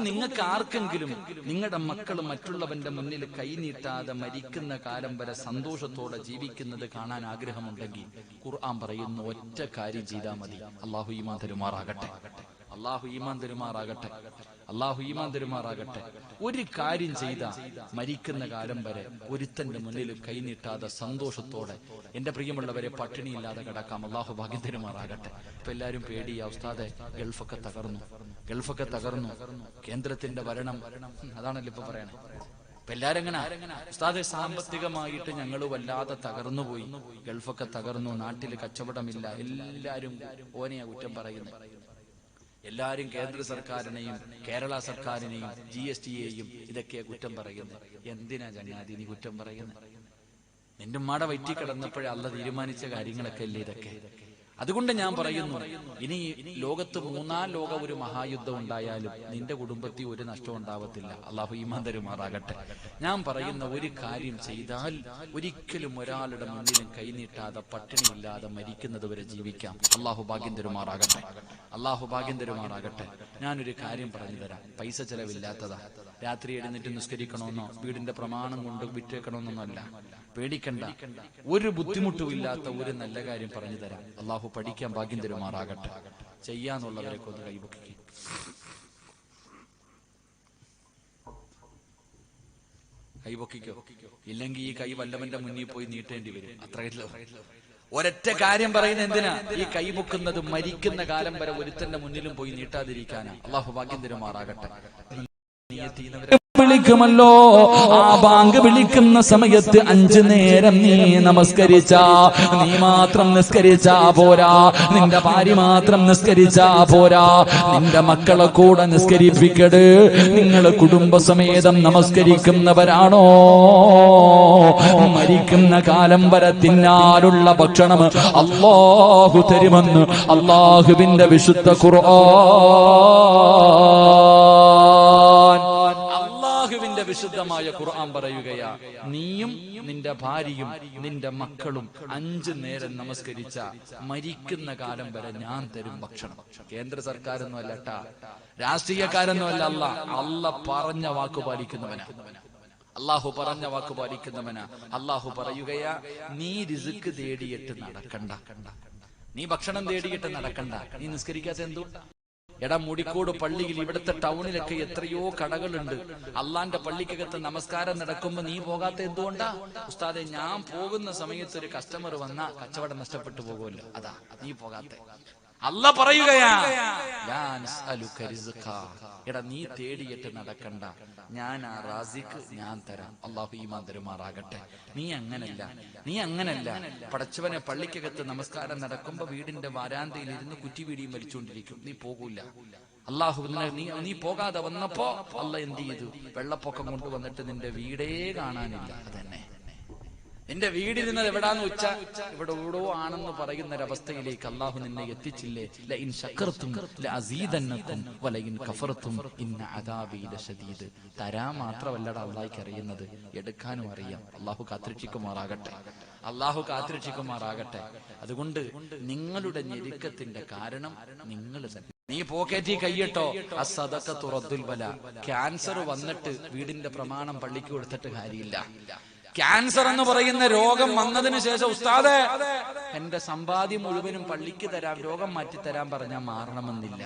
നിങ്ങൾക്ക് ആർക്കെങ്കിലും നിങ്ങളുടെ മക്കൾ മറ്റുള്ളവന്റെ മുന്നിൽ കൈനീട്ടാതെ മരിക്കുന്ന കാലം വരെ സന്തോഷത്തോടെ ജീവിക്കുന്നത് കാണാൻ ആഗ്രഹമുണ്ടെങ്കിൽ ഖുർആൻ പറയുന്ന ഒറ്റ കാര്യം ചെയ്താൽ മതി. അള്ളാഹു ഈമാൻ തരുമാറാകട്ടെ, അള്ളാഹു ഈമാൻ തരുമാറാകട്ടെ, അള്ളാഹു ഈമാൻ തരുമാറാകട്ടെ. ഒരു കാര്യം ചെയ്ത മരിക്കുന്ന കാലം വരെ ഒരുത്തന്റെ മുന്നിൽ കൈനീട്ടാതെ സന്തോഷത്തോടെ എന്റെ പ്രിയമുള്ളവരെ പട്ടിണിയില്ലാതെ കിടക്കാം. അള്ളാഹു ഭാഗ്യം തരുമാറാകട്ടെ. ഇപ്പൊ എല്ലാരും പേടിയാ ഉസ്താദെ, ഗൾഫൊക്കെ തകർന്നു, കേന്ദ്രത്തിന്റെ ഭരണം അതാണല്ലോ ഇപ്പൊ പറയണേ. ഇപ്പൊ എല്ലാരും എങ്ങനെ ഉസ്താദെ, സാമ്പത്തികമായിട്ട് ഞങ്ങൾ വല്ലാതെ തകർന്നുപോയി, ഗൾഫൊക്കെ തകർന്നു, നാട്ടിൽ കച്ചവടമില്ല, എല്ലാരും ഓനെയാ കുറ്റം പറയുന്നത്. എല്ലാരും കേന്ദ്ര സർക്കാരിനെയും കേരള സർക്കാരിനെയും GSTയെയും ഇതൊക്കെയാ കുറ്റം പറയുന്നത്. എന്തിനാ ചങ്ങാതി നീ കുറ്റം പറയുന്നത്? നിന്റെ ഉമ്മാടെ വയറ്റിൽ കിടന്നപ്പോഴേ അള്ള തീരുമാനിച്ച കാര്യങ്ങളൊക്കെ അല്ലേ ഇതൊക്കെ. അതുകൊണ്ട് ഞാൻ പറയുന്നു, ഇനി ലോകത്ത് മൂന്നാം ലോക ഒരു മഹായുദ്ധം ഉണ്ടായാലും നിന്റെ കുടുംബത്തിൽ ഒരു നഷ്ടം ഉണ്ടാവത്തില്ല. അള്ളാഹു ഈമാൻ തരുമാറാകട്ടെ. ഞാൻ പറയുന്ന ഒരു കാര്യം ചെയ്താൽ ഒരിക്കലും ഒരാളുടെ മുന്നിലും കൈനീട്ടാതെ പട്ടിണിയില്ലാതെ മരിക്കുന്നത് വരെ ജീവിക്കാം. അള്ളാഹു ഭാഗ്യം തരുമാറാകട്ടെ, അള്ളാഹു ഭാഗ്യം തരുമാറാകട്ടെ. ഞാനൊരു കാര്യം പറഞ്ഞു തരാം, പൈസ ചെലവില്ലാത്തതാ. രാത്രി എഴുന്നേറ്റ് നിസ്കരിക്കണമെന്നോ വീടിന്റെ പ്രമാണം കൊണ്ട് വിറ്റേക്കണമെന്നൊന്നല്ല, പേടിക്കണ്ട. ഒരു ബുദ്ധിമുട്ടുമില്ലാത്ത ഒരു നല്ല കാര്യം പറഞ്ഞു തരാം. അള്ളാഹു പഠിക്കാൻ ഭാഗ്യം തരുമാറാകട്ടെ. ചെയ്യാന്നുള്ളവരെ കൊന്ന് കൈപൊക്കി. കൈപൊക്കിക്കോ, ഇല്ലെങ്കിൽ ഈ കൈ വല്ലവന്റെ മുന്നിൽ പോയി നീട്ടേണ്ടി വരും. അത്രയല്ലോ. ഒരൊറ്റ കാര്യം പറയുന്നത് എന്തിനാ? ഈ കൈ പൊക്കുന്നത് മരിക്കുന്ന കാലം വരെ ഒരുത്തന്റെ മുന്നിലും പോയി നീട്ടാതിരിക്കാനാ. അള്ളാഹു ഭാഗ്യം തരുമാറാകട്ടെ. വിളിക്കുമല്ലോ, ആ ബാങ്ക് വിളിക്കുന്ന സമയത്ത് 5 നേരം നീ നമസ്കരിച്ചാ, നീ മാത്രം നിസ്കരിച്ചാ പോരാ, നിന്റെ ഭാര്യ മാത്രം നിസ്കരിച്ചാ പോരാ, നിന്റെ മക്കളെ കൂടെ നിസ്കരിപ്പിക്കട്. നിങ്ങൾ കുടുംബസമേതം നമസ്കരിക്കുന്നവരാണോ? മരിക്കുന്ന കാലം വരെ തിന്നാനുള്ള ഭക്ഷണം അല്ലാഹു തരുമെന്ന് അല്ലാഹുവിന്റെ വിശുദ്ധ ഖുർആൻ, അല്ലാഹുവിന്റെ വിശുദ്ധമായ ഖുർആൻ പറയുകയാ, നീയും നിന്റെ ഭാര്യയും നിന്റെ മക്കളും 5 നേരം നമസ്കരിച്ച മരിക്കുന്ന കാലം വരെ ഞാൻ തരും ഭക്ഷണം. കേന്ദ്ര സർക്കാരൊന്നും അല്ലട്ടാ, രാഷ്ട്രീയക്കാരൊന്നും അല്ല. അല്ല പറഞ്ഞ വാക്ക് പാലിക്കുന്നവനാ, അള്ളാഹു പറഞ്ഞ വാക്ക് പാലിക്കുന്നവനാ. അള്ളാഹു പറയുകയാ, നീ റിസ്ക് തേടിയിട്ട് നടക്കണ്ട, നീ ഭക്ഷണം തേടിയിട്ട് നടക്കണ്ട. നീ നിസ്കരിക്കാത്ത എന്തുകൊണ്ടാ? എടാ, മുടിക്കോട് പള്ളിയിൽ ഇവിടുത്തെ ടൗണിലൊക്കെ എത്രയോ കടകളുണ്ട്. അള്ളാന്റെ പള്ളിക്കകത്ത് നമസ്കാരം നടക്കുമ്പോ നീ പോകാത്ത എന്തുകൊണ്ടാ? ഉസ്താദെ, ഞാൻ പോകുന്ന സമയത്ത് ഒരു കസ്റ്റമർ വന്നാ കച്ചവടം നഷ്ടപ്പെട്ടു പോകുമല്ലോ, അതാ നീ പോകാത്ത. അല്ല പറയുകയാ, എടാ നീ തേടിയിട്ട് നടക്കണ്ട, ഞാൻ ആ റാസിക്ക് ഞാൻ തരാം. അള്ളാഹു ഈമാൻ തരുമാറാകട്ടെ. നീ അങ്ങനല്ല. പടച്ചവനെ പള്ളിക്കകത്ത് നമസ്കാരം നടക്കുമ്പോ വീടിന്റെ വരാന്തയിൽ ഇരുന്ന് കുറ്റിവീടിയും വലിച്ചുകൊണ്ടിരിക്കും, നീ പോകൂല. അള്ളാഹു നീ പോകാതെ വന്നപ്പോ അല്ല എന്ത് ചെയ്തു? വെള്ളപ്പൊക്കം കൊണ്ടുവന്നിട്ട് നിന്റെ വീടേ കാണാനില്ല. അതന്നെ, നിന്റെ വീടിരുന്നത് എവിടാന്ന് വെച്ചാ ഇവിടെ എവിടോ ആണെന്ന് പറയുന്ന ഒരവസ്ഥയിലേക്ക് അള്ളാഹു നിന്നെ എത്തിച്ചില്ലേ? ലഇൻ ശകർതും ലഅസീദന്നകും വലഇൻ കഫർതും ഇന്ന അദാബി ലശദീദ്. തരാൻ മാത്രമല്ലടാ അള്ളാഹിക്ക് അറിയുന്നത്, എടുക്കാനും അറിയാം. അള്ളാഹു കാത്തിരക്ഷിക്കുമാറാകട്ടെ, അള്ളാഹു കാത്തിരക്ഷിക്കുമാറാകട്ടെ. അതുകൊണ്ട് നിങ്ങളുടെ ഞെരുക്കത്തിന്റെ കാരണം നിങ്ങൾ തന്നെ. നീ പോക്കറ്റി കയ്യിട്ടോ, അസ്സദഖത്തു റദ്ദുൽ ബല. ക്യാൻസർ വന്നിട്ട് വീടിന്റെ പ്രമാണം പള്ളിക്ക് കൊടുത്തിട്ട് കാര്യമില്ല. ക്യാൻസർ എന്ന് പറയുന്ന രോഗം വന്നതിന് ശേഷം ഉസ്താദേ എന്റെ സമ്പാദ്യം മുഴുവനും പള്ളിക്ക് തരാം, രോഗം മാറ്റിത്തരാൻ പറഞ്ഞാൽ മാറണമെന്നില്ല.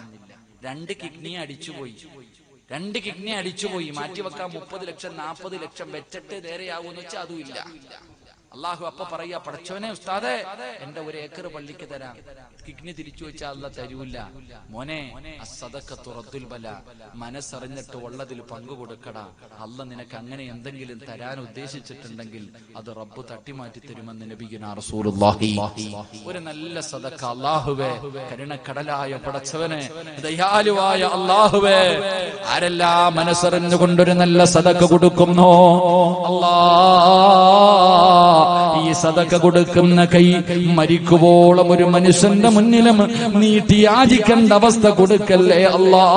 2 കിഡ്നി അടിച്ചുപോയി മാറ്റിവെക്കാൻ 30 ലക്ഷം 40 ലക്ഷം വെച്ചിട്ട് നേരെയാവൂന്ന് വെച്ചാൽ അതും ഇല്ല. അള്ളാഹു അപ്പൊ പറയാ, പടച്ചവനെ ഉസ്താദേ എന്റെ 1 ഏക്കർ പള്ളിക്ക് തരാം. കിഡ്നി തിരിച്ചു വെച്ചാൽ അല്ല തരൂല്ല. മോനെ, അസ്സദഖത്തു റദ്ദുൽ ബല. മനസ്സറിഞ്ഞിട്ട് ഉള്ളതിൽ പങ്കു കൊടുക്കടാ. അല്ല നിനക്ക് അങ്ങനെ എന്തെങ്കിലും തരാൻ ഉദ്ദേശിച്ചിട്ടുണ്ടെങ്കിൽ അത് റബ്ബ് തട്ടിമാറ്റി തരുമെന്ന് നബിയുനാ റസൂലുള്ളാഹി. ഒരു നല്ല സദഖ അല്ലാഹുവേ, കരുണക്കടലായ പടച്ചവനെ, ദയാലുവായ അല്ലാഹുവേ, ആരെല്ലാം മനസ്സറിഞ്ഞുകൊണ്ടൊരു നല്ല സദഖ കൊടുക്കുന്നോ അല്ലാഹ്, ഈ സദഖ കൊടുക്കുന്ന കൈ മരിക്കുവോളം ഒരു മനുഷ്യന്റെ മുന്നിലും നീട്ടി യാചിക്കേണ്ട അവസ്ഥ കൊടുക്കല്ലേ അല്ലാഹ്.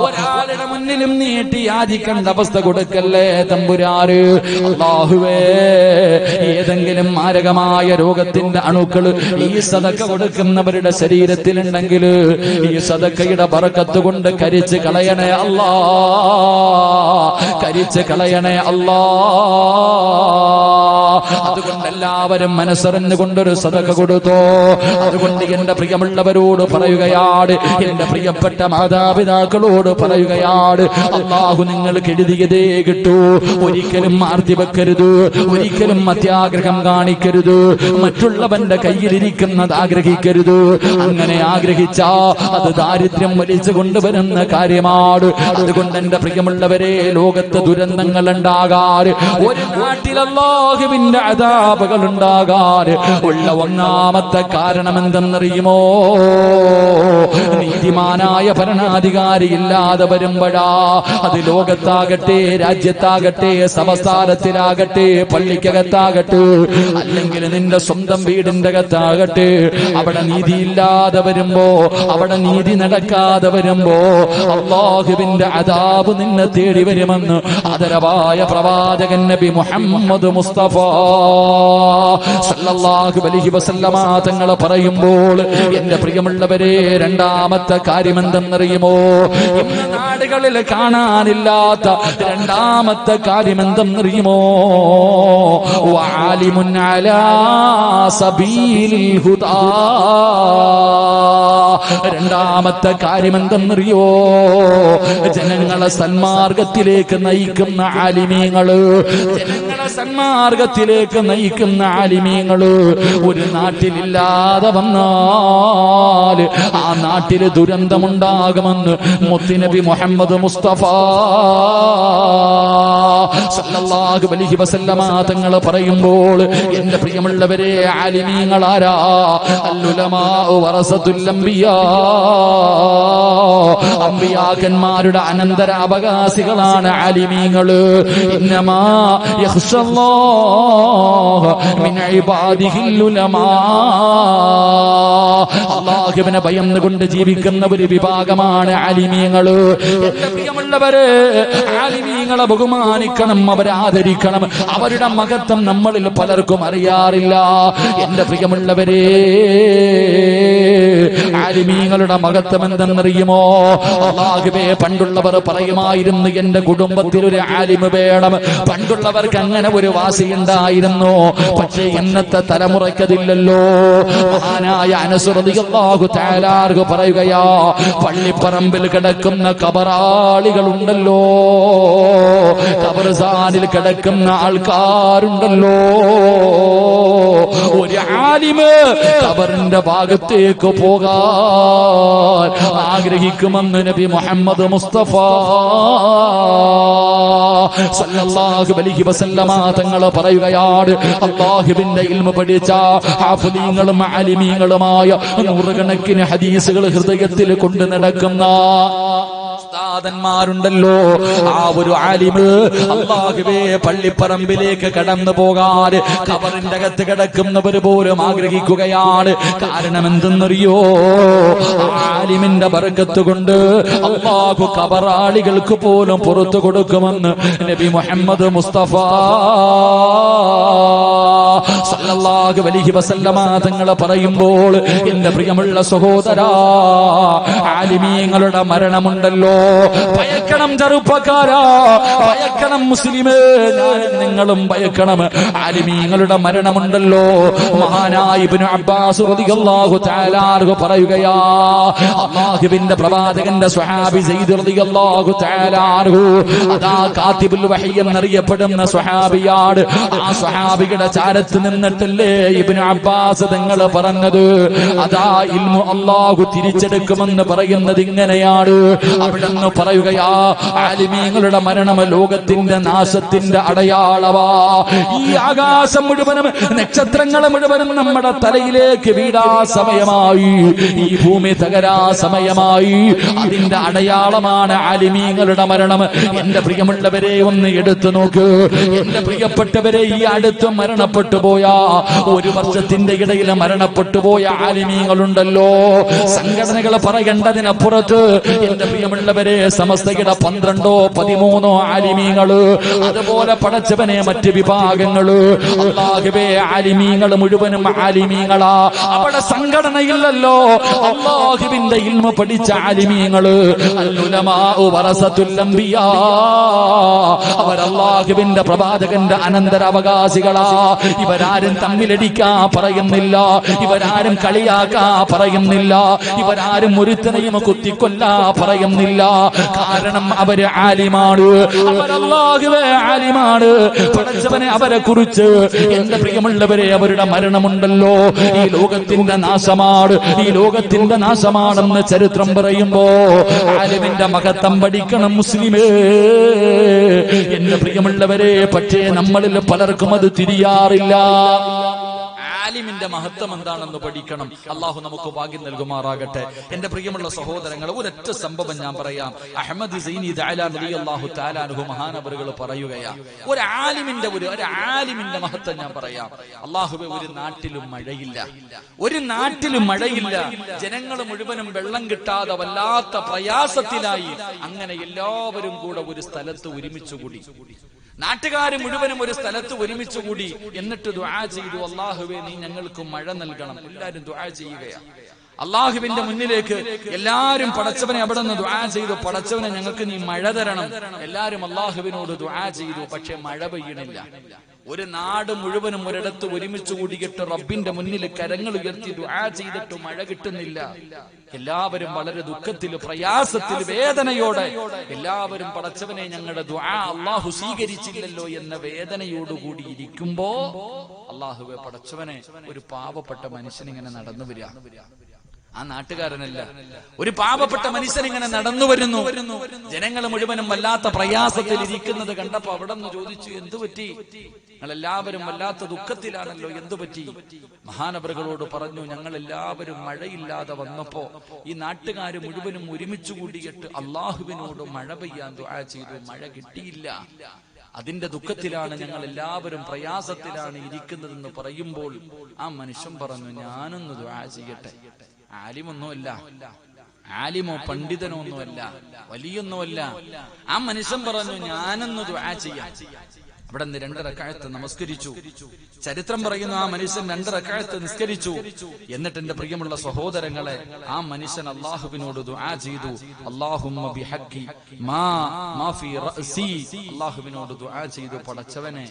ഒരാളുടെ മുന്നിൽ കരമെങ്കിലും നീട്ടി യാചിക്കേണ്ട അവസ്ഥ കൊടുക്കല്ലേ തമ്പുരാര്. അല്ലാഹുവേ, ഏതെങ്കിലും മാരകമായ രോഗത്തിന്റെ അണുക്കൾ ഈ സദക്ക കൊടുക്കുന്നവരുടെ ശരീരത്തിലുണ്ടെങ്കിൽ ഈ സദക്കയുടെ ബറക്കത്ത് കൊണ്ട് കരിച്ച് കളയണേ അല്ലാ, കരിച്ച് കളയണേ അല്ലാ. അതുകൊണ്ട് എല്ലാവരും മനസ്സറിഞ്ഞുകൊണ്ടൊരു സദക്ക കൊടുത്തോ. അതുകൊണ്ട് എന്റെ പ്രിയമുള്ളവരോട് പറയുകയാണ്, എന്റെ പ്രിയപ്പെട്ട മാതാപിതാക്കളോട് പറയുകയാണ്, അല്ലാഹു നിങ്ങൾക്ക് എഴുതിയതേ കിട്ടൂ. ഒരിക്കലും ആർത്തി വെക്കരുത്, ഒരിക്കലും അത്യാഗ്രഹം കാണിക്കരുത്, മറ്റുള്ളവന്റെ കയ്യിലിരിക്കുന്നത് ആഗ്രഹിക്കരുത്. അങ്ങനെ ആഗ്രഹിച്ചാ അത് ദാരിദ്ര്യം വലിച്ചു കൊണ്ടുവരുന്ന കാര്യമാണ്. അതുകൊണ്ട് എന്റെ പ്രിയമുള്ളവരെ, ലോകത്ത് ദുരന്തങ്ങൾ ഉണ്ടാകാറ്, ഒരു നാട്ടിൽ അല്ലാഹുവിന്റെ അദാബുകൾ ഉണ്ടാകാറ് ഉള്ള ഒന്നാമത്തെ കാരണം എന്തെന്നറിയുമോ? നീതിമാനായ ഭരണാധികാരി ഇല്ലാതെ വരുമ്പോഴാ. അത് ലോകത്താകട്ടെ, രാജ്യത്താകട്ടെ, സംസ്ഥാനത്തിലാകട്ടെ, പള്ളിക്കകത്താകട്ടെ, അല്ലെങ്കിൽ നിന്റെ സ്വന്തം വീടിന്റെ അകത്താകട്ടെ, അവിടെ നീതിയില്ലാതെ വരുമ്പോ, അവിടെ നീതി നടക്കാതെ വരുമ്പോ അല്ലാഹുവിന്റെ അദാബ് നിന്നെ തേടി വരുമെന്ന് ആദരവായ പ്രവാചകൻ നബി മുഹമ്മദ് മുസ്തഫ സല്ലല്ലാഹു അലൈഹി വസല്ലമ തങ്ങൾ പറയുമ്പോൾ, എന്റെ പ്രിയമുള്ളവരെ, രണ്ടാമത്തെ കാര്യം എന്തെന്നറിയുമോ? ഇന്ന് നാടുകളിൽ കാണാനില്ലാത്ത രണ്ടാമത്തെ കാര്യം എന്തെന്നറിയുമോ? വആലിമുൻ അലാ സബീലിൽ ഹുദാ. രണ്ടാമത്തെ കാര്യം എന്തെന്നറിയോ? ജനങ്ങളെ സന്മാർഗത്തിലേക്ക് നയിക്കുന്ന ആലിമീങ്ങള്, ജനങ്ങളെ സന്മാർഗത്തിലേക്ക് നയിക്കുന്ന ആലിമീങ്ങള് ഒരു നാട്ടിലില്ലാതെ വന്നാൽ ആ നാട്ടില് ദുരന്തമുണ്ടാകുമെന്ന് മുത്തുനബി മുഹമ്മദ് മുസ്തഫ സല്ലല്ലാഹു അലൈഹി വസല്ലമ തങ്ങൾ പറയുമ്പോൾ, എന്റെ പ്രിയമുള്ളവരെ, ആലിമീങ്ങൾ ആരാ? അൽഉലമാ വറസത്തുൽ അംബിയാ. അംബിയാക്കന്മാരുടെ അനന്തരാവകാശികളാണ് ആലിമീങ്ങള്. ഇന്നമാ യഖ്ശല്ലാഹ മിൻ ഇബാദിഹിൽ ഉലമാ. അല്ലാഹുവിനെ ഭയന്നുകൊണ്ട് ജീവിക്കുന്ന ഒരു വിഭാഗമാണ് ആലിമീങ്ങള്. എന്റെ പ്രിയമുള്ളവരെ, ആലിമീങ്ങളെ ബഹുമാനിക്കണം, അവരെ ആദരിക്കണം. അവരുടെ മഹത്വം നമ്മളിൽ പലർക്കും അറിയാറില്ല. എന്റെ പ്രിയമുള്ളവരെ, ആലിമീങ്ങളുടെ മഹത്വം എന്തെന്നറിയുമോ? അല്ലാഹുവേ, പണ്ടുള്ളവർ പറയുമായിരുന്നു, എന്റെ കുടുംബത്തിൽ ഒരു ആലിമ് വേണം. പണ്ടുള്ളവർക്ക് അങ്ങനെ ഒരു വാശിയുണ്ടായിരുന്നു. പക്ഷേ ഇന്നത്തെ തലമുറയ്ക്കതില്ലല്ലോ. മഹാനായ അനസ് റളിയല്ലാഹു തആല അൻഹു പറയുകയാ, പള്ളിപ്പറമ്പിൽ കിടക്കുന്ന കബറാളികളുണ്ടല്ലോ, ഖബർസ്ഥാനിൽ കിടക്കുന്ന ആൾക്കാരുണ്ടല്ലോ, ഒരു ആലിമ് ഖബറിന്റെ ഭാഗത്തേക്ക് പോകാൻ ആഗ്രഹിക്കുമെന്ന് നബി മുഹമ്മദ് മുസ്തഫ സല്ലല്ലാഹു അലൈഹി വസല്ലമ തങ്ങൾ പറയുകയാണ്, അല്ലാഹുവിന്റെ ഇൽമു പഠിച്ച ഹാഫിളീങ്ങളും ആലിമീങ്ങളുമായ നൂറുകണക്കിന് ഹദീസുകൾ ഹൃദയത്തിൽ കൊണ്ട് നടക്കുന്ന ഉസ്താദന്മാരുണ്ടല്ലോ, ആ ഒരു ആലിമ് അല്ലാഹുവേ പള്ളിപ്പറമ്പിലേക്ക് കടന്നു പോകാൻ ഖബറിന്റെ അകത്ത് കിടക്കുന്നവർ പോലും ആഗ്രഹിക്കുകയാണ്. കാരണം എന്തെന്നറിയോ? ആലിമിന്റെ ബർക്കത്ത് കൊണ്ട് അല്ലാഹു ഖബറാളികൾക്ക് പോലും പുറത്തു കൊടുക്കുമെന്ന് നബി മുഹമ്മദ് മുസ്തഫ സല്ലല്ലാഹു അലൈഹി വസല്ലമ തങ്ങൾ പറയുമ്പോൾ, എന്റെ പ്രിയമുള്ള സഹോദരാ, ആലിമീങ്ങളുടെ മരണമുണ്ടല്ലോ, ഭയക്കണം ചെറുപ്പക്കാരാ, ഭയക്കണം മുസ്ലിമേ, നിങ്ങളും ഭയക്കണം. ആലിമീങ്ങളുടെ മരണമുണ്ടല്ലോ. മഹാനായ ഇബ്നു അബ്ബാസ് റളിയല്ലാഹു തആല അൻഹു പറയുകയാ, അല്ലാഹുവിന്റെ പ്രവാചകന്റെ സ്വഹാബി സയ്യിദ് റളിയല്ലാഹു തആല അൻഹു, അതാ കാതിബുൽ വഹി എന്നറിയപ്പെടുന്ന സ്വഹാബിയാണ്. ആ സ്വഹാബിയുടെ ചാരത്ത് നിന്നിട്ടല്ലേ ഇബ്നു അബ്ബാസ് തങ്ങൾ പറഞ്ഞത്, അതാ ഇൽമു അല്ലാഹു തിരിച്ചെടുക്കുമെന്ന് പറയുന്നത് ഇങ്ങനെയാണ്. അവിടെന്ന് പറയുകയാ, ആലിമീങ്ങളുടെ മരണം ലോകത്തിന്റെ നാശത്തിന്റെ അടയാളവാ. ഈ ആകാശം മുഴുവനും നക്ഷത്രങ്ങൾ മുഴുവനും നമ്മുടെ തലയിലേക്ക് വീടാ സമയമായി, ഈ ഭൂമി തകരാ സമയമായി. അതിന്റെ അടയാളമാണ് ആലിമീങ്ങളുടെ മരണം. എന്റെ പ്രിയമുള്ളവരെ, ഒന്ന് എടുത്തു നോക്ക്. എന്റെ പ്രിയപ്പെട്ടവരെ, ഈ അടുത്ത് മരണപ്പെട്ടു പോയ, ഒരു വർഷത്തിന്റെ ഇടയിൽ മരണപ്പെട്ടു പോയ ആലിമീങ്ങളുണ്ടല്ലോ. സംഘടനകൾ പറയേണ്ടതിനപ്പുറത്ത് എന്റെ പ്രിയമുള്ളവരെ, സമസ്തയുടെ 12 13 ആലിമീങ്ങള്, അതുപോലെ പടച്ചവനെ മറ്റ് വിഭാഗങ്ങള്, അല്ലാഹുവേ ആലിമീങ്ങൾ മുഴുവനും ആലിമീങ്ങളാ. അവിടെ സംഘടനയില്ലല്ലോ. അല്ലാഹുവിന്റെ ഇൽമ പഠിച്ച ആലിമീങ്ങള്, അൽഉലമാഉ വറസത്തുൽ അംബിയാ, അവർ അല്ലാഹുവിന്റെ പ്രവാചകന്റെ അനന്തരാവകാശികളാ. ഇവരാരും തമ്മിലടിക്കാൻ പറയുന്നില്ല, ഇവരാരും കളിയാക്കാ പറയുന്നില്ല, ഇവരാരും ഒരുത്തനെയും കുത്തിക്കൊല്ലാ പറയുന്നില്ല. കാരണം അവര് ആലിമാണ്, അവരല്ലാഹുവേ ആലിമാണ്. പടച്ചവനെ അവരെ കുറിച്ച് എന്റെ പ്രിയമുള്ളവരെ, അവരുടെ മരണമുണ്ടല്ലോ ഈ ലോകത്തിന്റെ നാശമാണ്, ഈ ലോകത്തിന്റെ നാശമാണെന്ന് ചരിത്രം പറയുമ്പോ ആലിമിന്റെ മഹത്വം പഠിക്കണം മുസ്ലിമേ, എന്റെ പ്രിയമുള്ളവരെ. പക്ഷേ നമ്മളിൽ പലർക്കും അത് തിരിയാറില്ല. ആലിമിന്റെ മഹത്വം എന്താണെന്ന് പഠിക്കണം. അള്ളാഹു നമുക്ക് ഭാഗ്യം നൽകുമാറാകട്ടെ. എന്റെ പ്രിയമുള്ള സഹോദരങ്ങൾ, ഒരൊറ്റ സംഭവം ഞാൻ പറയാം. അഹ്മദ് സൈനി ദഅലാൻ റളിയല്ലാഹു തആല അൻഹു മഹാനവറുകൾ പറയുകയാ, ഒരു ആലിമിന്റെ മഹത്വം ഞാൻ പറയാം. അല്ലാഹുവേ, ഒരു നാട്ടിലും മഴയില്ല, ഒരു നാട്ടിലും മഴയില്ല. ജനങ്ങൾ മുഴുവനും വെള്ളം കിട്ടാതെ വല്ലാത്ത പ്രയാസത്തിലായി. അങ്ങനെ എല്ലാവരും കൂടെ ഒരു സ്ഥലത്ത് ഒരുമിച്ചുകൂടി, നാട്ടുകാർ മുഴുവനും ഒരു സ്ഥലത്ത് ഒരുമിച്ചുകൂടി. എന്നിട്ട് ദുആ ചെയ്തു, അല്ലാഹുവേ നീ ഞങ്ങൾക്ക് മഴ നൽകണം. എല്ലാവരും ദുആ ചെയ്യുകയാണ് അല്ലാഹുവിന്റെ മുന്നിലേക്ക്. എല്ലാവരും പടച്ചവനെ അവിടെ നിന്ന് ദുആ ചെയ്തു, പടച്ചവനെ ഞങ്ങൾക്ക് നീ മഴ തരണം. എല്ലാവരും അല്ലാഹുവിനോട് ദുആ ചെയ്തു. പക്ഷെ മഴ പെയ്യണില്ല. ഒരു നാട് മുഴുവനും ഒരിടത്ത് ഒരുമിച്ച് കൂടിയിട്ട് റബ്ബിന്റെ മുന്നിൽ കരങ്ങൾ ഉയർത്തി ദുആ ചെയ്തിട്ട് മഴ കിട്ടുന്നില്ല. എല്ലാവരും വളരെ ദുഃഖത്തിൽ, പ്രയാസത്തിൽ, വേദനയോടെ എല്ലാവരും പടച്ചവനെ ഞങ്ങളുടെ ദുആ അല്ലാഹു സ്വീകരിച്ചില്ലല്ലോ എന്ന വേദനയോടുകൂടി ഇരിക്കുമ്പോ അല്ലാഹുവേ പടച്ചവനെ, ഒരു പാവപ്പെട്ട മനുഷ്യൻ ഇങ്ങനെ നടന്നു വരിക. ആ നാട്ടുകാരനല്ല, ഒരു പാവപ്പെട്ട മനുഷ്യൻ ഇങ്ങനെ നടന്നു വരുന്നു. ജനങ്ങൾ മുഴുവനും വല്ലാത്ത പ്രയാസത്തിൽ ഇരിക്കുന്നത് കണ്ടപ്പോ അവിടെ നിന്ന് ചോദിച്ചു, എന്തു പറ്റി? ഞങ്ങളെല്ലാവരും വല്ലാത്ത ദുഃഖത്തിലാണല്ലോ, എന്തു പറ്റി? മഹാനവറുകളോട് പറഞ്ഞു, ഞങ്ങൾ എല്ലാവരും മഴയില്ലാതെ വന്നപ്പോ ഈ നാട്ടുകാർ മുഴുവനും ഒരുമിച്ച് കൂടിയിട്ട് അല്ലാഹുവിനോട് മഴ പെയ്യാൻ ദുആ ചെയ്തു, മഴ കിട്ടിയില്ല. അതിന്റെ ദുഃഖത്തിലാണ് ഞങ്ങൾ എല്ലാവരും, പ്രയാസത്തിലാണ് ഇരിക്കുന്നതെന്ന് പറയുമ്പോൾ ആ മനുഷ്യൻ പറഞ്ഞു, ഞാനൊന്ന് ദുആ ചെയ്യട്ടെ. ആലിമൊന്നുമല്ല, ആലിമോ പണ്ഡിതനോ ഒന്നുമല്ല, വലിയൊന്നുമല്ല. ആ മനുഷ്യൻ പറഞ്ഞു, ഞാനൊന്ന് ദുആ ചെയ്യാം. അവിടെ നിന്ന് 2 റക്അത്ത് നമസ്കരിച്ചു. ചരിത്രം പറയുന്നു, ആ മനുഷ്യൻ 2 റക്അത്ത് നിസ്കരിച്ചു. എന്നിട്ട് എന്റെ പ്രിയമുള്ള സഹോദരങ്ങളെ, ആ മനുഷ്യൻ അല്ലാഹുവിനോട് ദുആ ചെയ്തു, അല്ലാഹുമ്മ ബിഹഖി മാ ഫീ റഅസി. അല്ലാഹുവിനോട് ദുആ ചെയ്തു, പടച്ചവനെ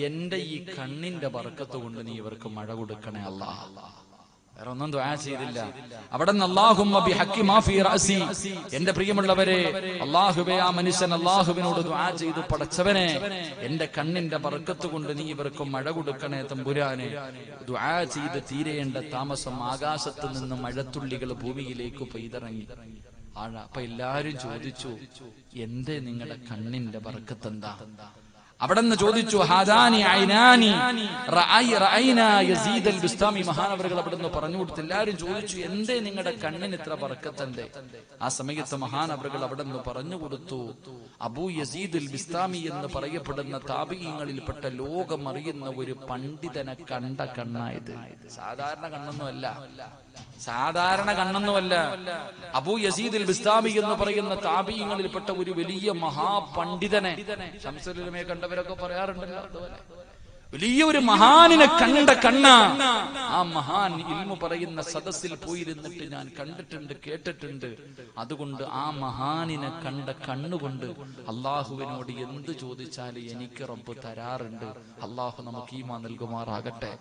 എന്റെ ഈ കണ്ണിന്റെ ബർക്കത്ത് കൊണ്ട് നീ ഇവർക്ക് മഴ കൊടുക്കണേ അല്ലാഹ്. വേറെ ഒന്നും ദുആ ചെയ്തില്ല. അവിടെ നിന്ന് അല്ലാഹുമ്മ ബിഹഖി മാ ഫീ റഅസി. എന്റെ പ്രിയമുള്ളവരെ, അല്ലാഹുവേ, ആ മനുഷ്യൻ അല്ലാഹുവിനോട് ദുആ ചെയ്തു, പടച്ചവനെ എന്റെ കണ്ണിന്റെ ബർക്കത്ത് കൊണ്ട് നീ ഇവർക്ക് മഴ കൊടുക്കണേ തമ്പുരാനെ. ദുആ ചെയ്ത് തീരേണ്ട താമസം ആകാശത്ത് നിന്ന് മഴത്തുള്ളികൾ ഭൂമിയിലേക്ക് പെയ്തിറങ്ങി. അപ്പൊ എല്ലാരും ചോദിച്ചു, എന്തേ നിങ്ങളുടെ കണ്ണിന്റെ ബർക്കത്ത് എന്താ? അവിടെ നിന്ന് ചോദിച്ചു, ഹാദാനി ഐനാനി റഅയ്നാ യസീദ് അൽ ബിസ്താമി. മഹാനവറുകൾ അവിടെ നിന്ന് പറഞ്ഞു കൊടുത്തു. എല്ലാവരും ചോദിച്ചു, എന്തേ നിങ്ങളുടെ കണ്ണിന് ഇത്ര ബർക്കത്തല്ലേ? ആ സമയത്ത് മഹാനവറുകൾ അവിടെ നിന്ന് പറഞ്ഞു കൊടുത്തു, അബൂ യസീദ് അൽ ബിസ്താമി എന്ന് പറയപ്പെടുന്ന താബിഈങ്ങളിൽപ്പെട്ട ലോകം അറിയുന്ന ഒരു പണ്ഡിതനെ കണ്ട കണ്ണായത്. സാധാരണ കണ്ണൊന്നുമല്ല, സാധാരണ കണ്ണൊന്നുമല്ല. അബൂ യസീദ് അൽ ബിസ്താമി എന്ന് പറയുന്ന താബിഈങ്ങളിൽപ്പെട്ട ഒരു വലിയ മഹാപണ്ഡിതനെ, ശംസുൽ ഉലമയെ കണ്ടവരൊക്കെ പറയാറുണ്ടല്ലോ, അതുപോലെ വലിയൊരു മഹാനിനെ കണ്ട കണ്ണ. ആ മഹാൻ ഇൽമു പറയുന്ന സദസ്സിൽ പോയിരുന്നിട്ട് ഞാൻ കണ്ടിട്ടുണ്ട്, കേട്ടിട്ടുണ്ട്. അതുകൊണ്ട് ആ മഹാനിനെ കണ്ട കണ്ണുകൊണ്ട് അള്ളാഹുവിനോട് എന്ത് ചോദിച്ചാലും എനിക്ക് റബ്ബ് തരാറുണ്ട്. അള്ളാഹു നമുക്ക് ഈമാൻ നൽകുമാറാകട്ടെ.